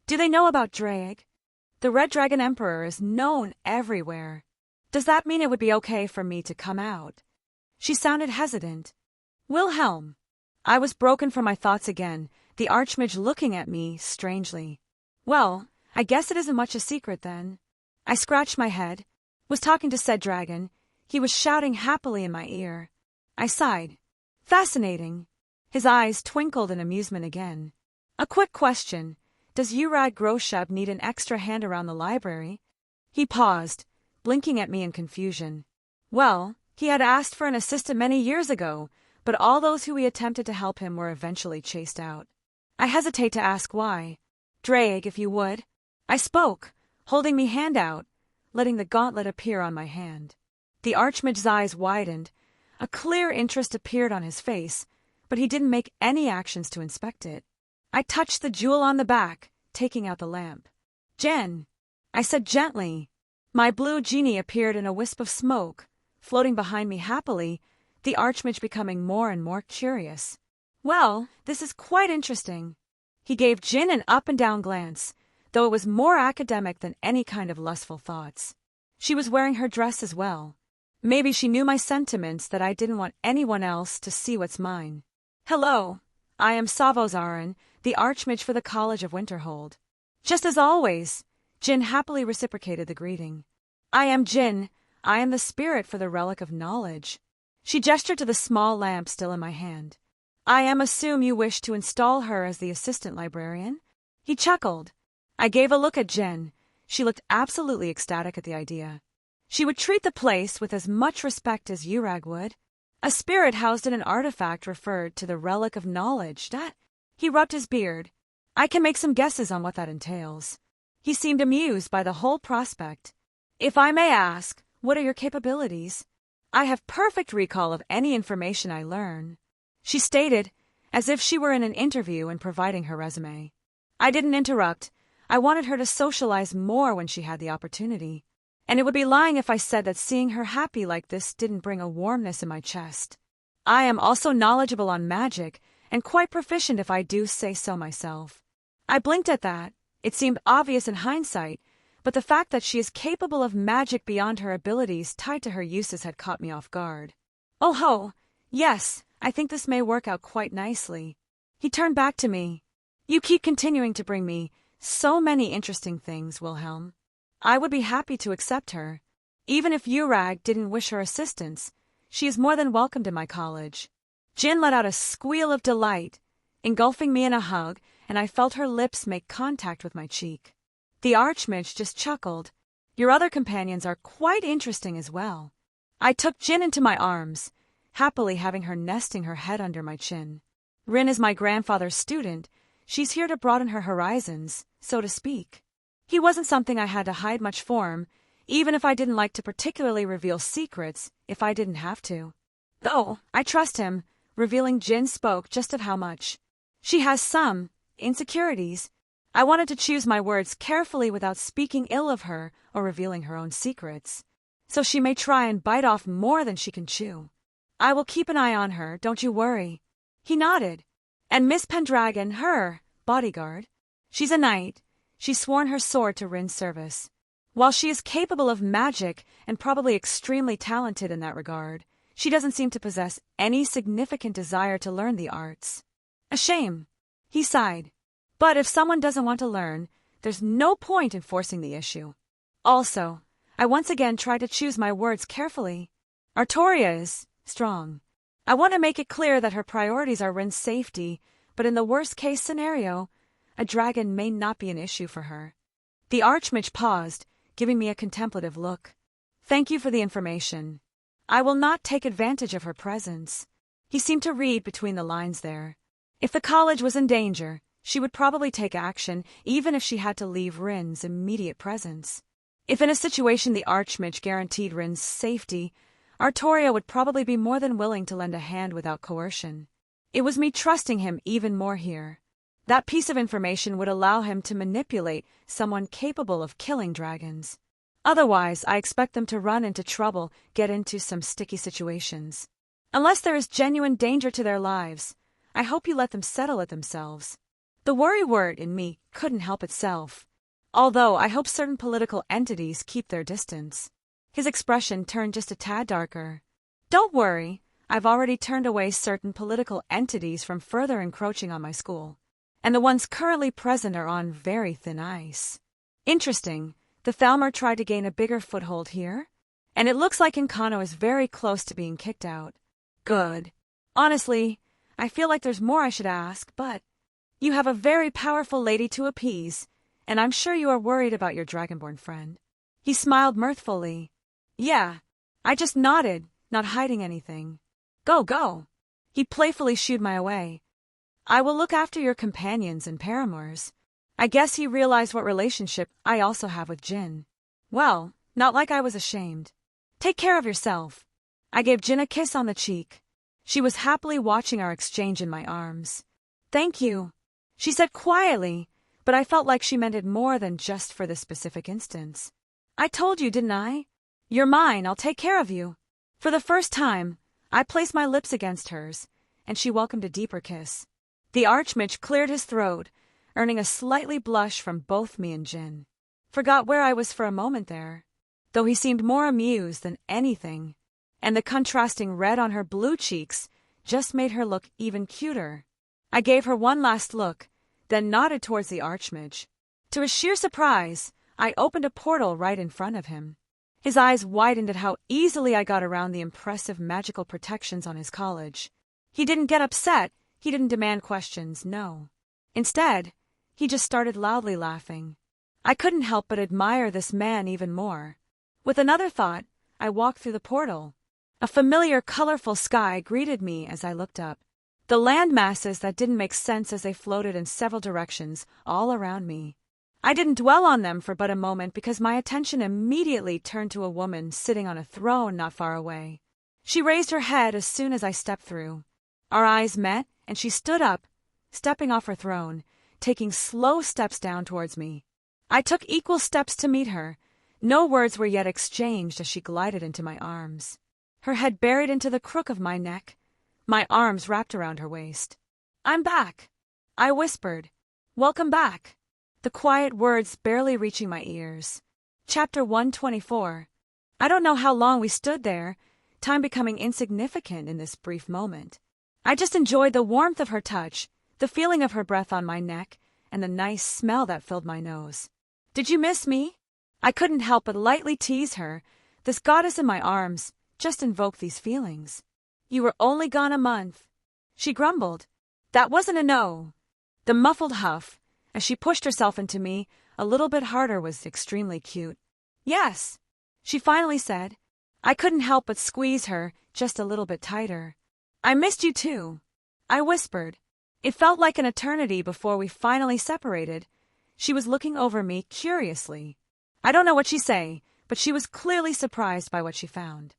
Do they know about Draeg? The Red Dragon Emperor is known everywhere. Does that mean it would be okay for me to come out? She sounded hesitant. Wilhelm. I was broken from my thoughts again, the Archmage looking at me strangely. Well, I guess it isn't much a secret then. I scratched my head. Was talking to said dragon. He was shouting happily in my ear. I sighed. Fascinating. His eyes twinkled in amusement again. A quick question. Does Urag Grosheb need an extra hand around the library? He paused, blinking at me in confusion. Well, he had asked for an assistant many years ago, but all those who he attempted to help him were eventually chased out. I hesitate to ask why. Draeg, if you would. I spoke, holding me hand out, letting the gauntlet appear on my hand. The Archmage's eyes widened. A clear interest appeared on his face, but he didn't make any actions to inspect it. I touched the jewel on the back, taking out the lamp. Jen, I said gently. My blue genie appeared in a wisp of smoke, floating behind me happily, the Archmage becoming more and more curious. Well, this is quite interesting. He gave Jin an up-and-down glance, though it was more academic than any kind of lustful thoughts. She was wearing her dress as well. Maybe she knew my sentiments that I didn't want anyone else to see what's mine. Hello, I am Savozaren, the Archmage for the College of Winterhold. Just as always, Jin happily reciprocated the greeting. I am Jin. I am the spirit for the Relic of Knowledge. She gestured to the small lamp still in my hand. I assume you wish to install her as the assistant librarian? He chuckled. I gave a look at Jen. She looked absolutely ecstatic at the idea. She would treat the place with as much respect as Urag would. A spirit housed in an artifact referred to the Relic of Knowledge. He rubbed his beard. I can make some guesses on what that entails. He seemed amused by the whole prospect. If I may ask, what are your capabilities? I have perfect recall of any information I learn. she stated, as if she were in an interview and providing her resume. I didn't interrupt. I wanted her to socialize more when she had the opportunity. And it would be lying if I said that seeing her happy like this didn't bring a warmness in my chest. I am also knowledgeable on magic, and quite proficient if I do say so myself. I blinked at that. It seemed obvious in hindsight, but the fact that she is capable of magic beyond her abilities tied to her uses had caught me off guard. Oh ho, yes, I think this may work out quite nicely. He turned back to me. You keep continuing to bring me so many interesting things, Wilhelm. I would be happy to accept her. Even if Urag didn't wish her assistance, she is more than welcomed in my college. Jin let out a squeal of delight, engulfing me in a hug, and I felt her lips make contact with my cheek. The Archmage just chuckled. Your other companions are quite interesting as well. I took Jin into my arms, happily having her nesting her head under my chin. Rin is my grandfather's student. She's here to broaden her horizons, so to speak. He wasn't something I had to hide much from, even if I didn't like to particularly reveal secrets if I didn't have to. Though, I trust him, revealing Jin spoke just of how much. She has some insecurities. I wanted to choose my words carefully without speaking ill of her or revealing her own secrets, so she may try and bite off more than she can chew. I will keep an eye on her, don't you worry. He nodded. And Miss Pendragon, her bodyguard. She's a knight. She's sworn her sword to Rin's service. While she is capable of magic and probably extremely talented in that regard, she doesn't seem to possess any significant desire to learn the arts. A shame. He sighed. But if someone doesn't want to learn, there's no point in forcing the issue. Also, I once again tried to choose my words carefully. Artoria is strong. I want to make it clear that her priorities are Rin's safety, but in the worst-case scenario, a dragon may not be an issue for her. The Archmage paused, giving me a contemplative look. Thank you for the information. I will not take advantage of her presence. He seemed to read between the lines there. If the college was in danger, she would probably take action, even if she had to leave Rin's immediate presence. If in a situation the Archmage guaranteed Rin's safety, Artoria would probably be more than willing to lend a hand without coercion. It was me trusting him even more here. That piece of information would allow him to manipulate someone capable of killing dragons. Otherwise, I expect them to run into trouble, get into some sticky situations. Unless there is genuine danger to their lives, I hope you let them settle it themselves. The worry word in me couldn't help itself, although I hope certain political entities keep their distance. His expression turned just a tad darker. Don't worry, I've already turned away certain political entities from further encroaching on my school, and the ones currently present are on very thin ice. Interesting, the Thalmor tried to gain a bigger foothold here, and it looks like Incano is very close to being kicked out. Good. Honestly, I feel like there's more I should ask, but you have a very powerful lady to appease, and I'm sure you are worried about your dragonborn friend. He smiled mirthfully. Yeah, I just nodded, not hiding anything. Go. He playfully shooed my away. I will look after your companions and paramours. I guess he realized what relationship I also have with Jin. Well, not like I was ashamed. Take care of yourself. I gave Jin a kiss on the cheek. She was happily watching our exchange in my arms. Thank you, she said quietly, but I felt like she meant it more than just for this specific instance. I told you, didn't I? You're mine, I'll take care of you. For the first time, I placed my lips against hers, and she welcomed a deeper kiss. The Archmage cleared his throat, earning a slightly blush from both me and Jin. Forgot where I was for a moment there, though he seemed more amused than anything, and the contrasting red on her blue cheeks just made her look even cuter. I gave her one last look, then nodded towards the Archmage. To his sheer surprise, I opened a portal right in front of him. His eyes widened at how easily I got around the impressive magical protections on his college. He didn't get upset, he didn't demand questions, no. Instead, he just started loudly laughing. I couldn't help but admire this man even more. With another thought, I walked through the portal. A familiar, colorful sky greeted me as I looked up. The land masses that didn't make sense as they floated in several directions all around me. I didn't dwell on them for but a moment because my attention immediately turned to a woman sitting on a throne not far away. She raised her head as soon as I stepped through. Our eyes met, and she stood up, stepping off her throne, taking slow steps down towards me. I took equal steps to meet her. No words were yet exchanged as she glided into my arms. Her head buried into the crook of my neck, my arms wrapped around her waist. "I'm back," I whispered. "Welcome back," the quiet words barely reaching my ears. Chapter 124. I don't know how long we stood there, time becoming insignificant in this brief moment. I just enjoyed the warmth of her touch, the feeling of her breath on my neck, and the nice smell that filled my nose. "Did you miss me?" I couldn't help but lightly tease her. This goddess in my arms just invoked these feelings. "You were only gone a month," she grumbled. That wasn't a no. The muffled huff, as she pushed herself into me a little bit harder, was extremely cute. "Yes," she finally said. I couldn't help but squeeze her just a little bit tighter. "I missed you too," I whispered. It felt like an eternity before we finally separated. She was looking over me curiously. I don't know what she'd say, but she was clearly surprised by what she found.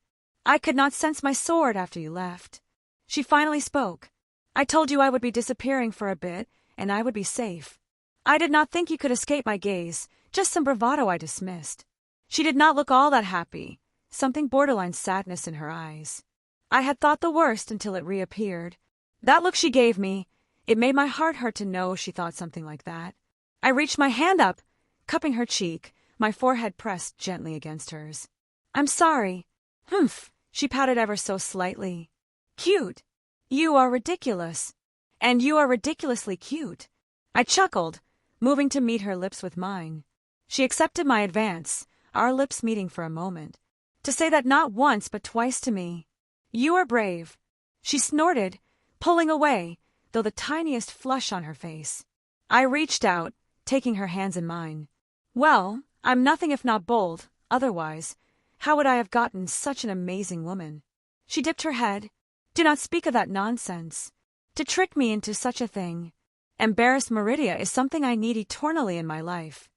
"I could not sense my sword after you left," she finally spoke. "I told you I would be disappearing for a bit, and I would be safe. I did not think you could escape my gaze, just some bravado I dismissed." She did not look all that happy, something borderline sadness in her eyes. I had thought the worst until it reappeared. That look she gave me, it made my heart hurt to know she thought something like that. I reached my hand up, cupping her cheek, my forehead pressed gently against hers. "I'm sorry." "Humph," she pouted ever so slightly. "Cute." "You are ridiculous." "And you are ridiculously cute." I chuckled, moving to meet her lips with mine. She accepted my advance, our lips meeting for a moment. To say that not once but twice to me. "You are brave," she snorted, pulling away, though the tiniest flush on her face. I reached out, taking her hands in mine. "Well, I'm nothing if not bold, otherwise, how would I have gotten such an amazing woman?" She dipped her head. "Do not speak of that nonsense. To trick me into such a thing. Embarrassed Meridia is something I need eternally in my life."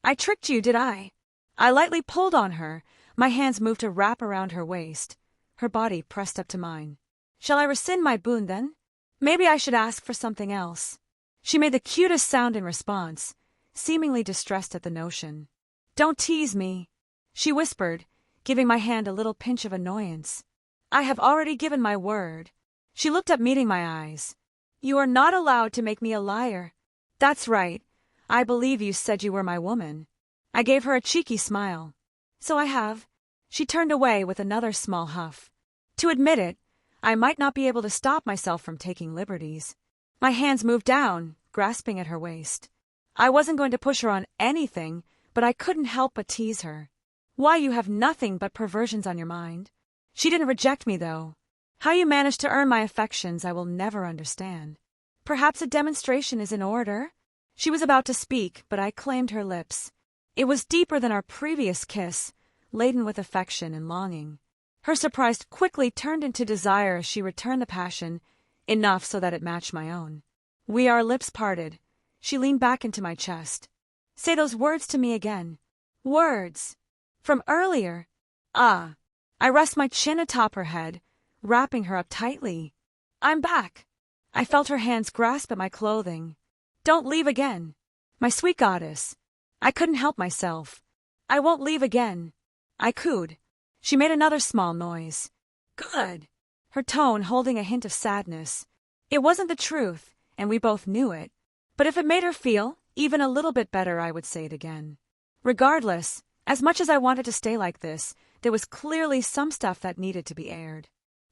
"I tricked you, did I?" I lightly pulled on her, my hands moved to wrap around her waist. Her body pressed up to mine. "Shall I rescind my boon then? Maybe I should ask for something else." She made the cutest sound in response, seemingly distressed at the notion. "Don't tease me," she whispered, giving my hand a little pinch of annoyance. "I have already given my word." She looked up, meeting my eyes. "You are not allowed to make me a liar." "That's right. I believe you said you were my woman." I gave her a cheeky smile. "So I have." She turned away with another small huff. To admit it, I might not be able to stop myself from taking liberties. My hands moved down, grasping at her waist. I wasn't going to push her on anything, but I couldn't help but tease her. "Why, you have nothing but perversions on your mind." She didn't reject me, though. How you managed to earn my affections I will never understand. "Perhaps a demonstration is in order?" She was about to speak, but I claimed her lips. It was deeper than our previous kiss, laden with affection and longing. Her surprise quickly turned into desire as she returned the passion, enough so that it matched my own. Our lips parted. She leaned back into my chest. "Say those words to me again." "Words from earlier." "Ah." I rest my chin atop her head, wrapping her up tightly. "I'm back." I felt her hands grasp at my clothing. "Don't leave again." "My sweet goddess." I couldn't help myself. "I won't leave again," I cooed. She made another small noise. "Good," her tone holding a hint of sadness. It wasn't the truth, and we both knew it. But if it made her feel even a little bit better, I would say it again. Regardless, as much as I wanted to stay like this, there was clearly some stuff that needed to be aired.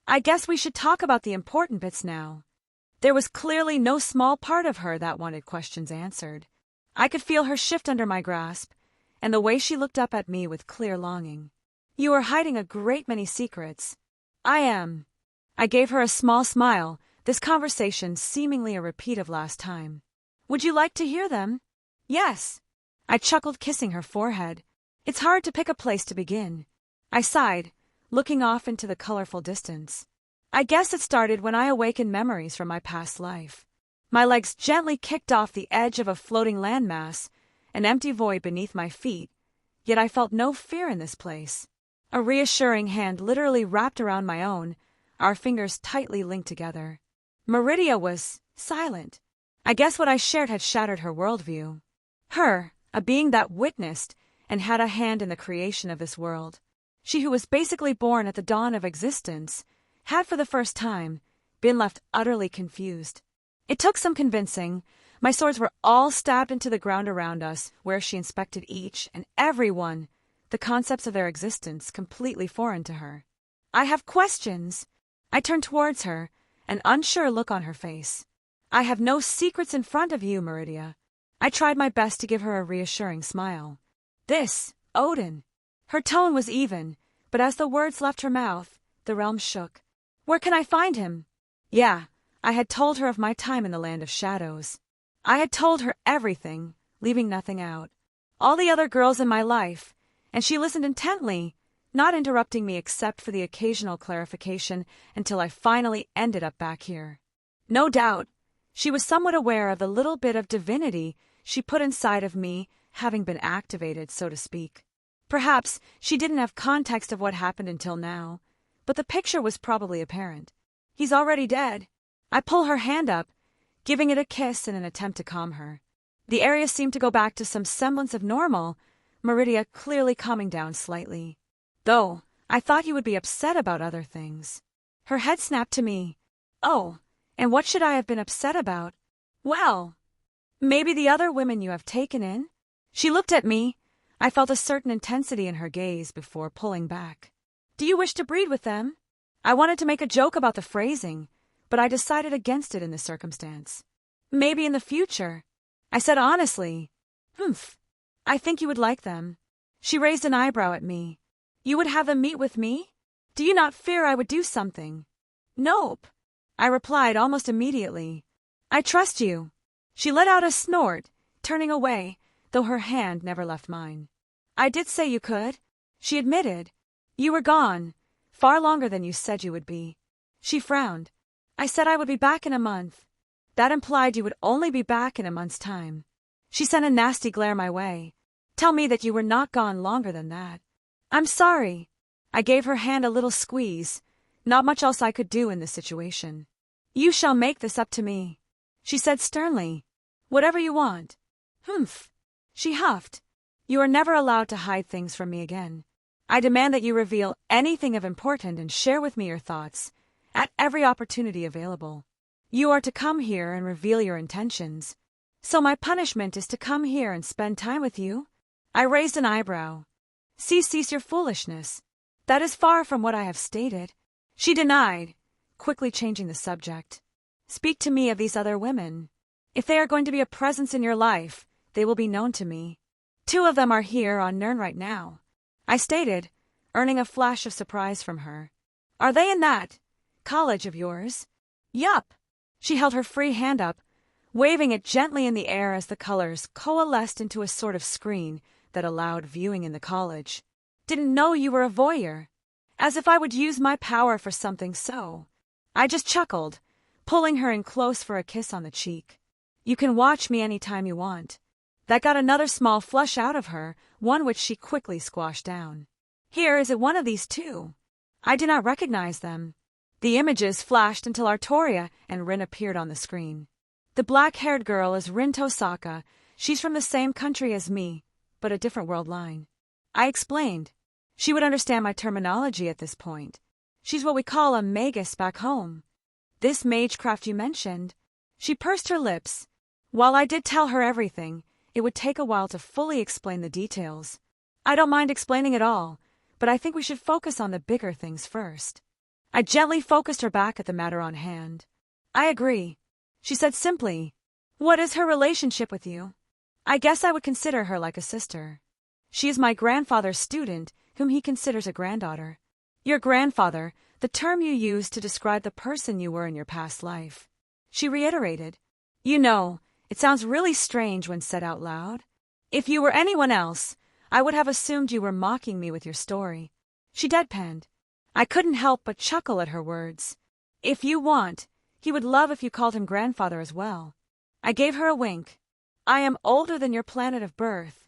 "I guess we should talk about the important bits now." There was clearly no small part of her that wanted questions answered. I could feel her shift under my grasp, and the way she looked up at me with clear longing. "You are hiding a great many secrets." "I am." I gave her a small smile, this conversation seemingly a repeat of last time. "Would you like to hear them?" "Yes." I chuckled, kissing her forehead. It's hard to pick a place to begin. I sighed, looking off into the colorful distance. I guess it started when I awakened memories from my past life. My legs gently kicked off the edge of a floating landmass, an empty void beneath my feet, yet I felt no fear in this place. A reassuring hand literally wrapped around my own, our fingers tightly linked together. Meridia was silent. I guess what I shared had shattered her worldview. Her, a being that witnessed and had a hand in the creation of this world. She who was basically born at the dawn of existence, had for the first time been left utterly confused. It took some convincing. My swords were all stabbed into the ground around us, where she inspected each and every one, the concepts of their existence completely foreign to her. I have questions. I turned towards her, an unsure look on her face. I have no secrets in front of you, Meridia. I tried my best to give her a reassuring smile. This, Odin. Her tone was even, but as the words left her mouth, the realm shook. Where can I find him? Yeah, I had told her of my time in the land of shadows. I had told her everything, leaving nothing out. All the other girls in my life, and she listened intently, not interrupting me except for the occasional clarification until I finally ended up back here. No doubt, she was somewhat aware of the little bit of divinity she put inside of me having been activated, so to speak. Perhaps she didn't have context of what happened until now, but the picture was probably apparent. He's already dead. I pull her hand up, giving it a kiss in an attempt to calm her. The area seemed to go back to some semblance of normal, Meridia clearly calming down slightly. Though, I thought you would be upset about other things. Her head snapped to me. Oh, and what should I have been upset about? Well, maybe the other women you have taken in? She looked at me. I felt a certain intensity in her gaze before pulling back. Do you wish to breed with them? I wanted to make a joke about the phrasing, but I decided against it in this circumstance. Maybe in the future. I said honestly. I think you would like them. She raised an eyebrow at me. You would have them meet with me? Do you not fear I would do something? Nope, I replied almost immediately. I trust you. She let out a snort, turning away, though her hand never left mine. I did say you could, she admitted. You were gone, far longer than you said you would be. She frowned. I said I would be back in a month. That implied you would only be back in a month's time. She sent a nasty glare my way. Tell me that you were not gone longer than that. I'm sorry. I gave her hand a little squeeze. Not much else I could do in this situation. You shall make this up to me, she said sternly. Whatever you want. She huffed. You are never allowed to hide things from me again. I demand that you reveal anything of importance and share with me your thoughts, at every opportunity available. You are to come here and reveal your intentions. So my punishment is to come here and spend time with you? I raised an eyebrow. Cease your foolishness. That is far from what I have stated. She denied, quickly changing the subject. Speak to me of these other women. If they are going to be a presence in your life, they will be known to me. 2 of them are here on Nirn right now, I stated, earning a flash of surprise from her. Are they in that college of yours? Yup. She held her free hand up, waving it gently in the air as the colors coalesced into a sort of screen that allowed viewing in the college. Didn't know you were a voyeur. As if I would use my power for something so. I just chuckled, pulling her in close for a kiss on the cheek. You can watch me any time you want. That got another small flush out of her, one which she quickly squashed down. Here, is it one of these 2? I do not recognize them. The images flashed until Artoria and Rin appeared on the screen. The black-haired girl is Rin Tosaka. She's from the same country as me, but a different world line. I explained. She would understand my terminology at this point. She's what we call a magus back home. This magecraft you mentioned. She pursed her lips. While I did tell her everything, it would take a while to fully explain the details. I don't mind explaining it all, but I think we should focus on the bigger things first. I gently focused her back at the matter on hand. I agree, she said simply. What is her relationship with you? I guess I would consider her like a sister. She is my grandfather's student, whom he considers a granddaughter. Your grandfather, the term you used to describe the person you were in your past life. She reiterated. You know, it sounds really strange when said out loud. If you were anyone else, I would have assumed you were mocking me with your story. She deadpanned. I couldn't help but chuckle at her words. If you want, he would love if you called him grandfather as well. I gave her a wink. I am older than your planet of birth.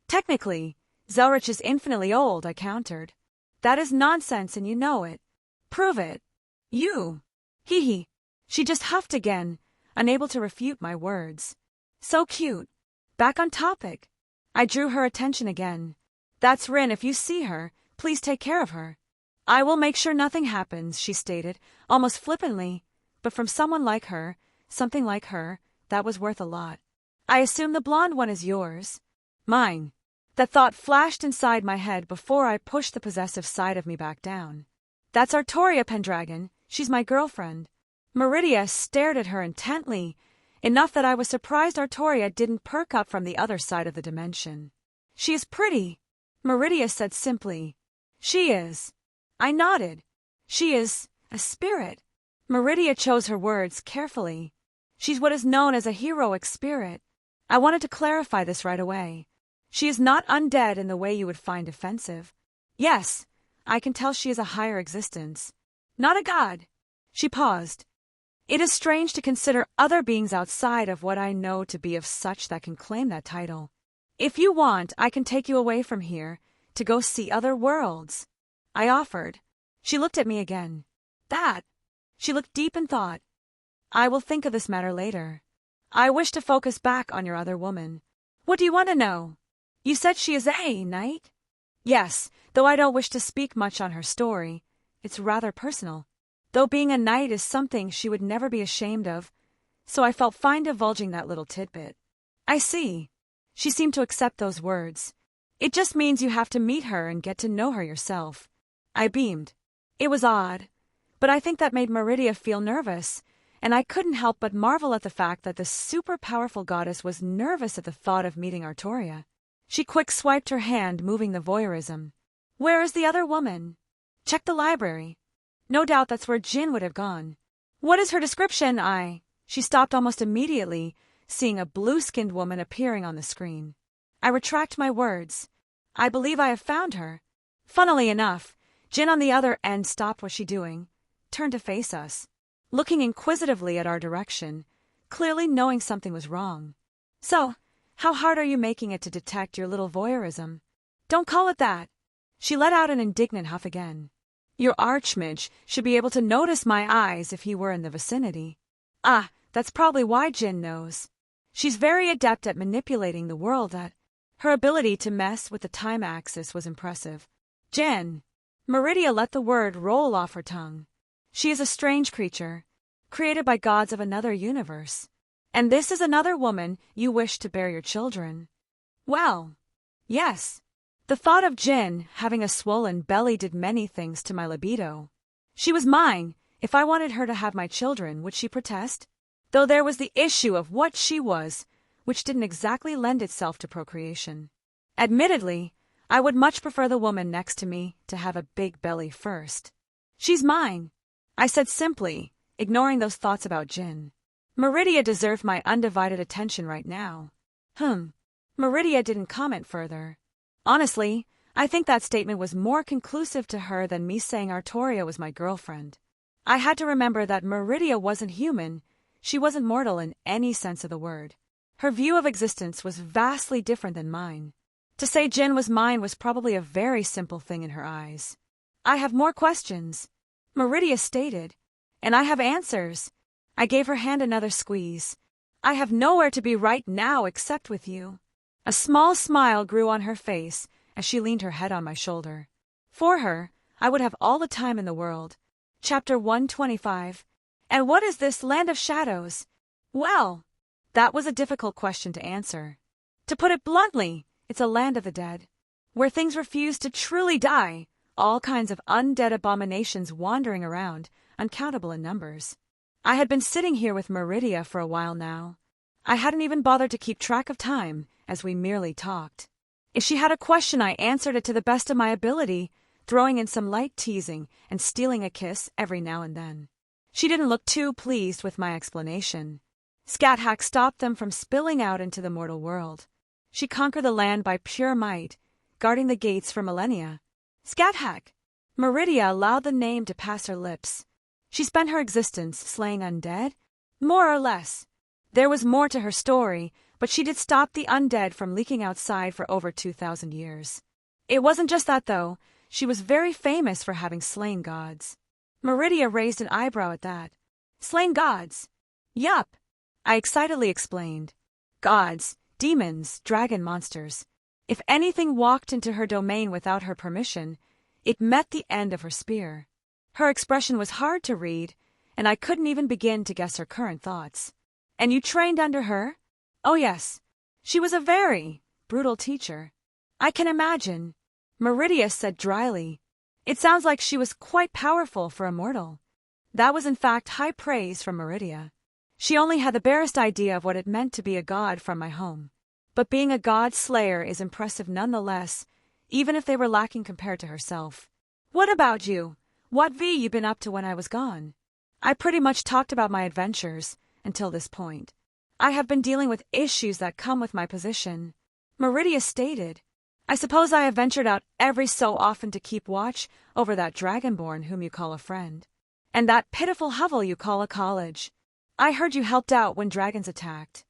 Technically, Zelretch is infinitely old, I countered. That is nonsense and you know it. Prove it. You. Hee hee. She just huffed again, unable to refute my words. So cute. Back on topic. I drew her attention again. That's Rin. If you see her, please take care of her. I will make sure nothing happens, she stated, almost flippantly, but from someone like her, something like her, that was worth a lot. I assume the blonde one is yours. Mine. That thought flashed inside my head before I pushed the possessive side of me back down. That's Artoria, Pendragon. She's my girlfriend. Meridia stared at her intently, enough that I was surprised Artoria didn't perk up from the other side of the dimension. She is pretty, Meridia said simply. She is. I nodded. She is a spirit. Meridia chose her words carefully. She's what is known as a heroic spirit. I wanted to clarify this right away. She is not undead in the way you would find offensive. Yes, I can tell she is a higher existence. Not a god. She paused. It is strange to consider other beings outside of what I know to be of such that can claim that title. If you want, I can take you away from here, to go see other worlds. I offered. She looked at me again. That. She looked deep in thought. I will think of this matter later. I wish to focus back on your other woman. What do you want to know? You said she is a knight? Yes, though I don't wish to speak much on her story. It's rather personal. Though being a knight is something she would never be ashamed of, so I felt fine divulging that little tidbit. I see. She seemed to accept those words. It just means you have to meet her and get to know her yourself. I beamed. It was odd, but I think that made Meridia feel nervous, and I couldn't help but marvel at the fact that this super-powerful goddess was nervous at the thought of meeting Artoria. She quick swiped her hand, moving the voyeurism. Where is the other woman? Check the library. No doubt that's where Jin would have gone. What is her description? She stopped almost immediately, seeing a blue-skinned woman appearing on the screen. I retract my words. I believe I have found her. Funnily enough, Jin on the other end stopped what she doing, turned to face us, looking inquisitively at our direction, clearly knowing something was wrong. So, how hard are you making it to detect your little voyeurism? Don't call it that. She let out an indignant huff again. Your archmage should be able to notice my eyes if he were in the vicinity. That's probably why Jin knows. She's very adept at manipulating the world. Her ability to mess with the time axis was impressive. Jin. Meridia let the word roll off her tongue. She is a strange creature, created by gods of another universe. And this is another woman you wish to bear your children. Well, yes. The thought of Jin having a swollen belly did many things to my libido. She was mine. If I wanted her to have my children, would she protest? Though there was the issue of what she was, which didn't exactly lend itself to procreation. Admittedly, I would much prefer the woman next to me to have a big belly first. She's mine, I said simply, ignoring those thoughts about Jin. Meridia deserved my undivided attention right now. Meridia didn't comment further. Honestly, I think that statement was more conclusive to her than me saying Artoria was my girlfriend. I had to remember that Meridia wasn't human. She wasn't mortal in any sense of the word. Her view of existence was vastly different than mine. To say Jin was mine was probably a very simple thing in her eyes. I have more questions, Meridia stated, and I have answers. I gave her hand another squeeze. I have nowhere to be right now except with you. A small smile grew on her face as she leaned her head on my shoulder. For her, I would have all the time in the world. Chapter 125. And what is this land of shadows? Well, that was a difficult question to answer. To put it bluntly, it's a land of the dead, where things refuse to truly die, all kinds of undead abominations wandering around, uncountable in numbers. I had been sitting here with Meridia for a while now. I hadn't even bothered to keep track of time, as we merely talked. If she had a question, I answered it to the best of my ability, throwing in some light teasing and stealing a kiss every now and then. She didn't look too pleased with my explanation. Scat-Hack stopped them from spilling out into the mortal world. She conquered the land by pure might, guarding the gates for millennia. Scat-Hack! Meridia allowed the name to pass her lips. She spent her existence slaying undead? More or less. There was more to her story, but she did stop the undead from leaking outside for over 2,000 years. It wasn't just that, though. She was very famous for having slain gods. Meridia raised an eyebrow at that. Slain gods. Yup. I excitedly explained. Gods, demons, dragon monsters. If anything walked into her domain without her permission, it met the end of her spear. Her expression was hard to read, and I couldn't even begin to guess her current thoughts. And you trained under her? Oh yes. She was a very brutal teacher. I can imagine, Meridia said dryly. It sounds like she was quite powerful for a mortal. That was in fact high praise from Meridia. She only had the barest idea of what it meant to be a god from my home. But being a god slayer is impressive nonetheless, even if they were lacking compared to herself. What about you? What you been up to when I was gone? I pretty much talked about my adventures until this point. I have been dealing with issues that come with my position, Meridia stated. I suppose I have ventured out every so often to keep watch over that dragonborn whom you call a friend. And that pitiful hovel you call a college. I heard you helped out when dragons attacked.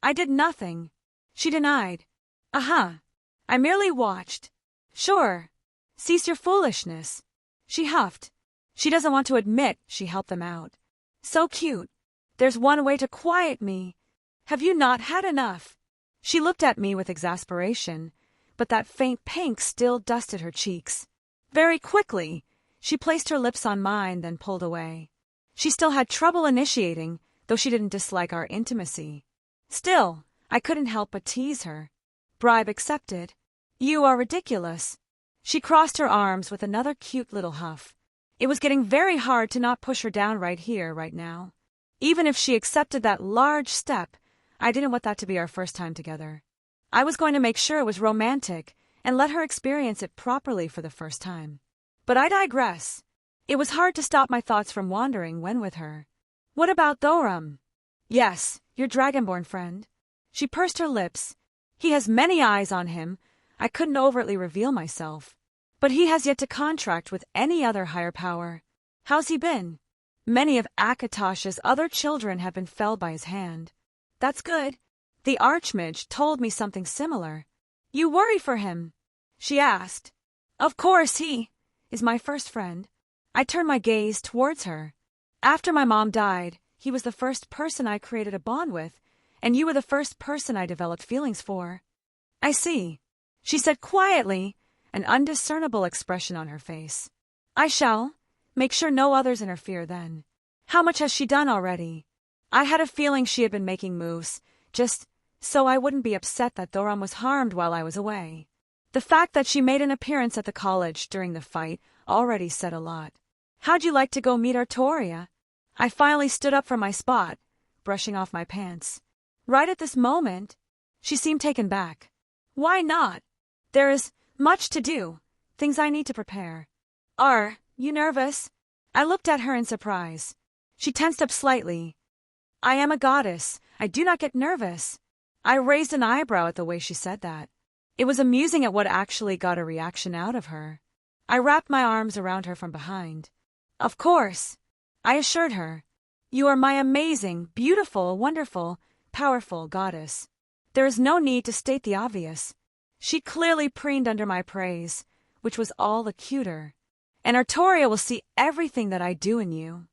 I did nothing, she denied. Aha. I merely watched. Sure. Cease your foolishness. She huffed. She doesn't want to admit she helped them out. So cute. There's one way to quiet me. Have you not had enough? She looked at me with exasperation, but that faint pink still dusted her cheeks. Very quickly, she placed her lips on mine, then pulled away. She still had trouble initiating, though she didn't dislike our intimacy. Still, I couldn't help but tease her. Bribe accepted. You are ridiculous. She crossed her arms with another cute little huff. It was getting very hard to not push her down right here, right now. Even if she accepted that large step, I didn't want that to be our first time together. I was going to make sure it was romantic and let her experience it properly for the first time. But I digress. It was hard to stop my thoughts from wandering when with her. What about Thorum? Yes, your dragonborn friend. She pursed her lips. He has many eyes on him. I couldn't overtly reveal myself. But he has yet to contract with any other higher power. How's he been? Many of Akatosh's other children have been felled by his hand. That's good. The Archmage told me something similar. You worry for him? She asked. Of course, he is my first friend. I turned my gaze towards her. After my mom died, he was the first person I created a bond with, and you were the first person I developed feelings for. I see, she said quietly, an undiscernible expression on her face. I shall make sure no others interfere then. How much has she done already? I had a feeling she had been making moves, just so I wouldn't be upset that Thorum was harmed while I was away. The fact that she made an appearance at the college during the fight already said a lot. How'd you like to go meet Artoria? I finally stood up from my spot, brushing off my pants. Right at this moment, she seemed taken back. Why not? There is much to do, things I need to prepare. Are you nervous? I looked at her in surprise. She tensed up slightly. I am a goddess. I do not get nervous. I raised an eyebrow at the way she said that. It was amusing at what actually got a reaction out of her. I wrapped my arms around her from behind. Of course, I assured her. You are my amazing, beautiful, wonderful, powerful goddess. There is no need to state the obvious. She clearly preened under my praise, which was all the cuter. And Artoria will see everything that I do in you.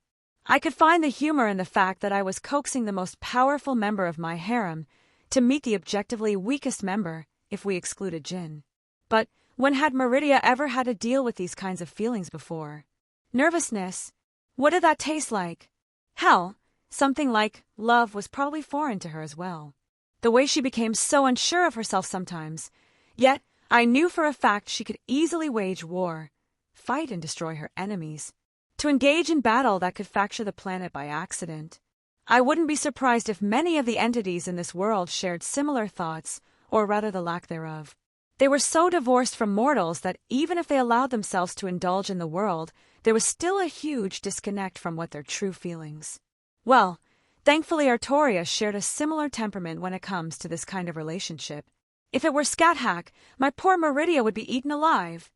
I could find the humor in the fact that I was coaxing the most powerful member of my harem to meet the objectively weakest member, if we excluded Jin. But when had Meridia ever had to deal with these kinds of feelings before? Nervousness? What did that taste like? Hell, something like love was probably foreign to her as well. The way she became so unsure of herself sometimes. Yet, I knew for a fact she could easily wage war, fight and destroy her enemies, to engage in battle that could fracture the planet by accident. I wouldn't be surprised if many of the entities in this world shared similar thoughts, or rather the lack thereof. They were so divorced from mortals that even if they allowed themselves to indulge in the world, there was still a huge disconnect from what their true feelings. Well, thankfully Artoria shared a similar temperament when it comes to this kind of relationship. If it were Scat-Hack, my poor Meridia would be eaten alive.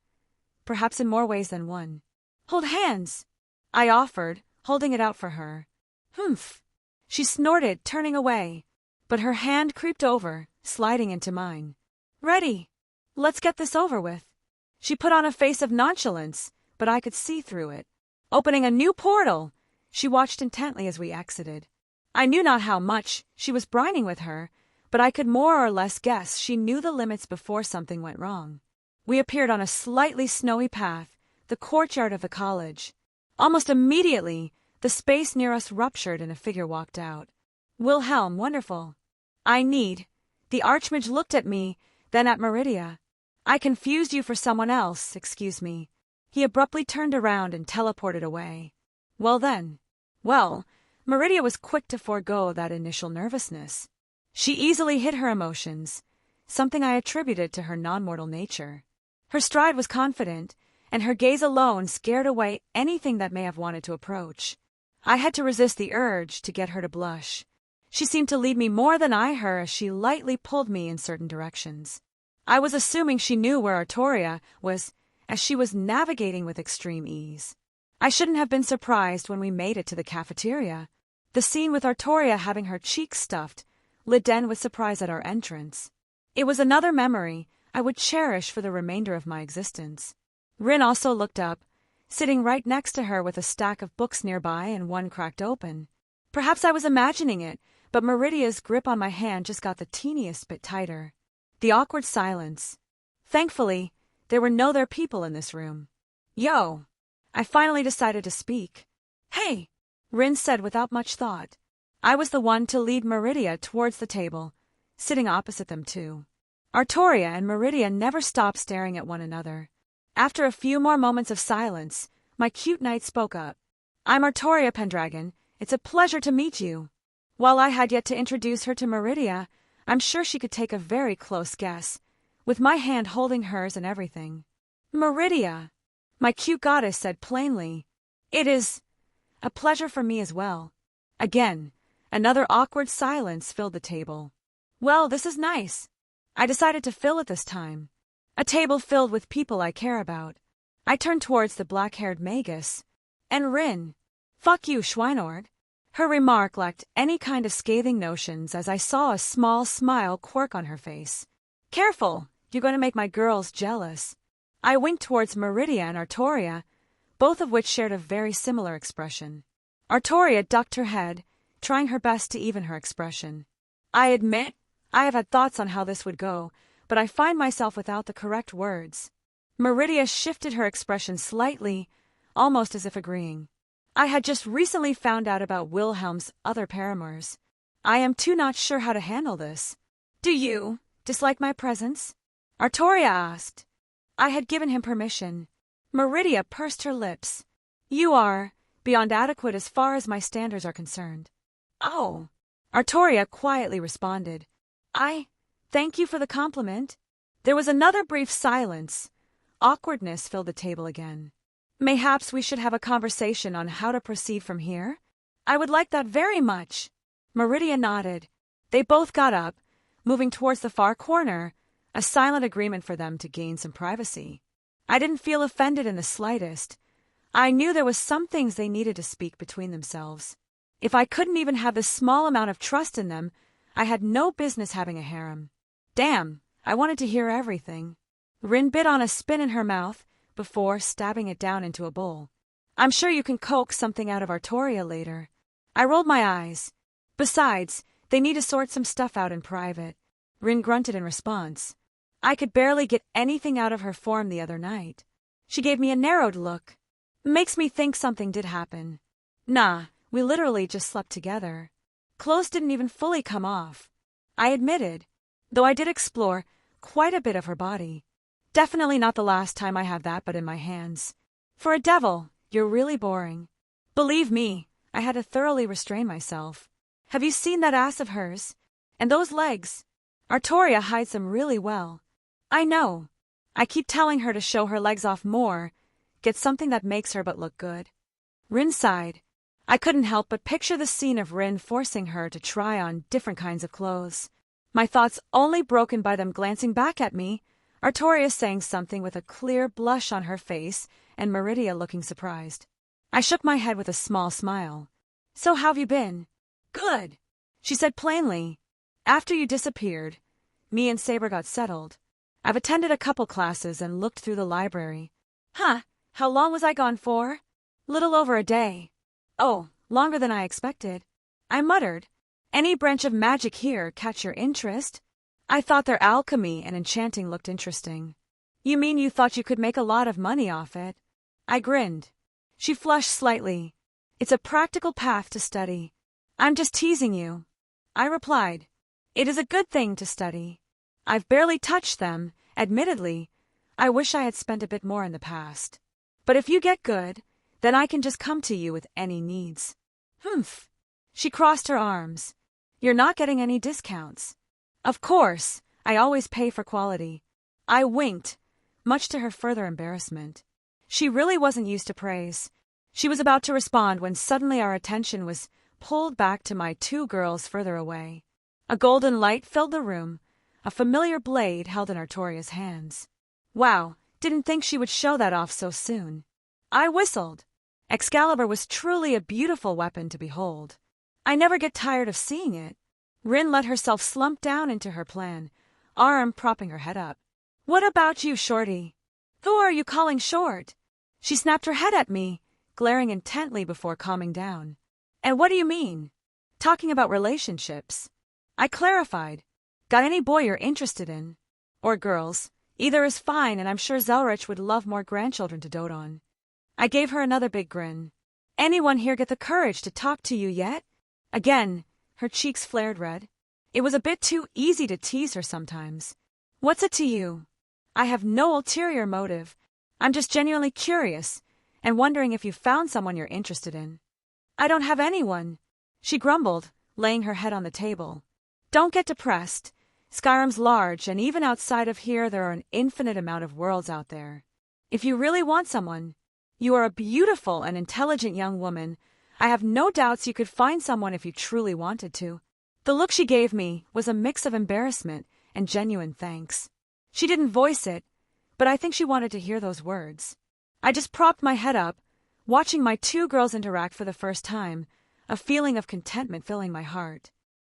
Perhaps in more ways than one. Hold hands, I offered, holding it out for her. Humph. She snorted, turning away, but her hand creeped over, sliding into mine. Ready. Let's get this over with. She put on a face of nonchalance, but I could see through it. Opening a new portal. She watched intently as we exited. I knew not how much she was brining with her, but I could more or less guess she knew the limits before something went wrong. We appeared on a slightly snowy path, the courtyard of the college. Almost immediately, the space near us ruptured and a figure walked out. Wilhelm, wonderful. The Archmage looked at me, then at Meridia. I confused you for someone else, excuse me. He abruptly turned around and teleported away. Well, Meridia was quick to forego that initial nervousness. She easily hid her emotions, something I attributed to her non-mortal nature. Her stride was confident, and her gaze alone scared away anything that may have wanted to approach. I had to resist the urge to get her to blush. She seemed to lead me more than I her as she lightly pulled me in certain directions. I was assuming she knew where Artoria was, as she was navigating with extreme ease. I shouldn't have been surprised when we made it to the cafeteria. The scene with Artoria having her cheeks stuffed lit Den with surprise at our entrance. It was another memory I would cherish for the remainder of my existence. Rin also looked up, sitting right next to her with a stack of books nearby and one cracked open. Perhaps I was imagining it, but Meridia's grip on my hand just got the teeniest bit tighter. The awkward silence. Thankfully, there were no other people in this room. Yo! I finally decided to speak. Hey! Rin said without much thought. I was the one to lead Meridia towards the table, sitting opposite them too. Artoria and Meridia never stopped staring at one another. After a few more moments of silence, my cute knight spoke up. I'm Artoria Pendragon. It's a pleasure to meet you. While I had yet to introduce her to Meridia, I'm sure she could take a very close guess, with my hand holding hers and everything. Meridia, my cute goddess said plainly. It is a pleasure for me as well. Again, another awkward silence filled the table. Well, this is nice. I decided to fill it this time. A table filled with people I care about. I turned towards the black-haired Magus. And Rin. Fuck you, Schweinord. Her remark lacked any kind of scathing notions as I saw a small smile quirk on her face. Careful, you're going to make my girls jealous. I winked towards Meridia and Artoria, both of which shared a very similar expression. Artoria ducked her head, trying her best to even her expression. I admit, I have had thoughts on how this would go, but I find myself without the correct words. Meridia shifted her expression slightly, almost as if agreeing. I had just recently found out about Wilhelm's other paramours. I am too not sure how to handle this. Do you dislike my presence? Artoria asked. I had given him permission. Meridia pursed her lips. You are beyond adequate as far as my standards are concerned. Oh. Artoria quietly responded. Thank you for the compliment. There was another brief silence. Awkwardness filled the table again. Mayhaps we should have a conversation on how to proceed from here? I would like that very much. Meridia nodded. They both got up, moving towards the far corner, a silent agreement for them to gain some privacy. I didn't feel offended in the slightest. I knew there was some things they needed to speak between themselves. If I couldn't even have the small amount of trust in them, I had no business having a harem. Damn, I wanted to hear everything. Rin bit on a spin in her mouth, before stabbing it down into a bowl. I'm sure you can coax something out of Artoria later. I rolled my eyes. Besides, they need to sort some stuff out in private. Rin grunted in response. I could barely get anything out of her form the other night. She gave me a narrowed look. Makes me think something did happen. Nah, we literally just slept together. Clothes didn't even fully come off. I admitted, though I did explore quite a bit of her body. Definitely not the last time I have that but in my hands. For a devil, you're really boring. Believe me, I had to thoroughly restrain myself. Have you seen that ass of hers? And those legs? Artoria hides them really well. I know. I keep telling her to show her legs off more, get something that makes her but look good. Rin sighed. I couldn't help but picture the scene of Rin forcing her to try on different kinds of clothes. My thoughts only broken by them glancing back at me, Artoria saying something with a clear blush on her face and Meridia looking surprised. I shook my head with a small smile. So how've you been? Good, she said plainly. After you disappeared, me and Saber got settled. I've attended a couple classes and looked through the library. Huh, how long was I gone for? Little over a day. Oh, Longer than I expected. I muttered. Any branch of magic here catch your interest? I thought their alchemy and enchanting looked interesting. You mean you thought you could make a lot of money off it? I grinned. She flushed slightly. It's a practical path to study. I'm just teasing you. I replied. It is a good thing to study. I've barely touched them, admittedly. I wish I had spent a bit more in the past. But if you get good, then I can just come to you with any needs. Humph. She crossed her arms. You're not getting any discounts. Of course, I always pay for quality. I winked, much to her further embarrassment. She really wasn't used to praise. She was about to respond when suddenly our attention was pulled back to my two girls further away. A golden light filled the room, a familiar blade held in Artoria's hands. Wow, didn't think she would show that off so soon. I whistled. Excalibur was truly a beautiful weapon to behold. I never get tired of seeing it. Rin let herself slump down into her plan, arm propping her head up. What about you, Shorty? Who are you calling short? She snapped her head at me, glaring intently before calming down. And what do you mean? Talking about relationships. I clarified. Got any boy you're interested in? Or girls. Either is fine, and I'm sure Zelretch would love more grandchildren to dote on. I gave her another big grin. Anyone here get the courage to talk to you yet? Again, her cheeks flared red. It was a bit too easy to tease her sometimes. What's it to you? I have no ulterior motive. I'm just genuinely curious, and wondering if you found someone you're interested in. I don't have anyone, she grumbled, laying her head on the table. Don't get depressed. Skyrim's large, and even outside of here there are an infinite amount of worlds out there. If you really want someone, you are a beautiful and intelligent young woman. I have no doubts you could find someone if you truly wanted to. The look she gave me was a mix of embarrassment and genuine thanks. She didn't voice it, but I think she wanted to hear those words. I just propped my head up, watching my two girls interact for the first time, a feeling of contentment filling my heart.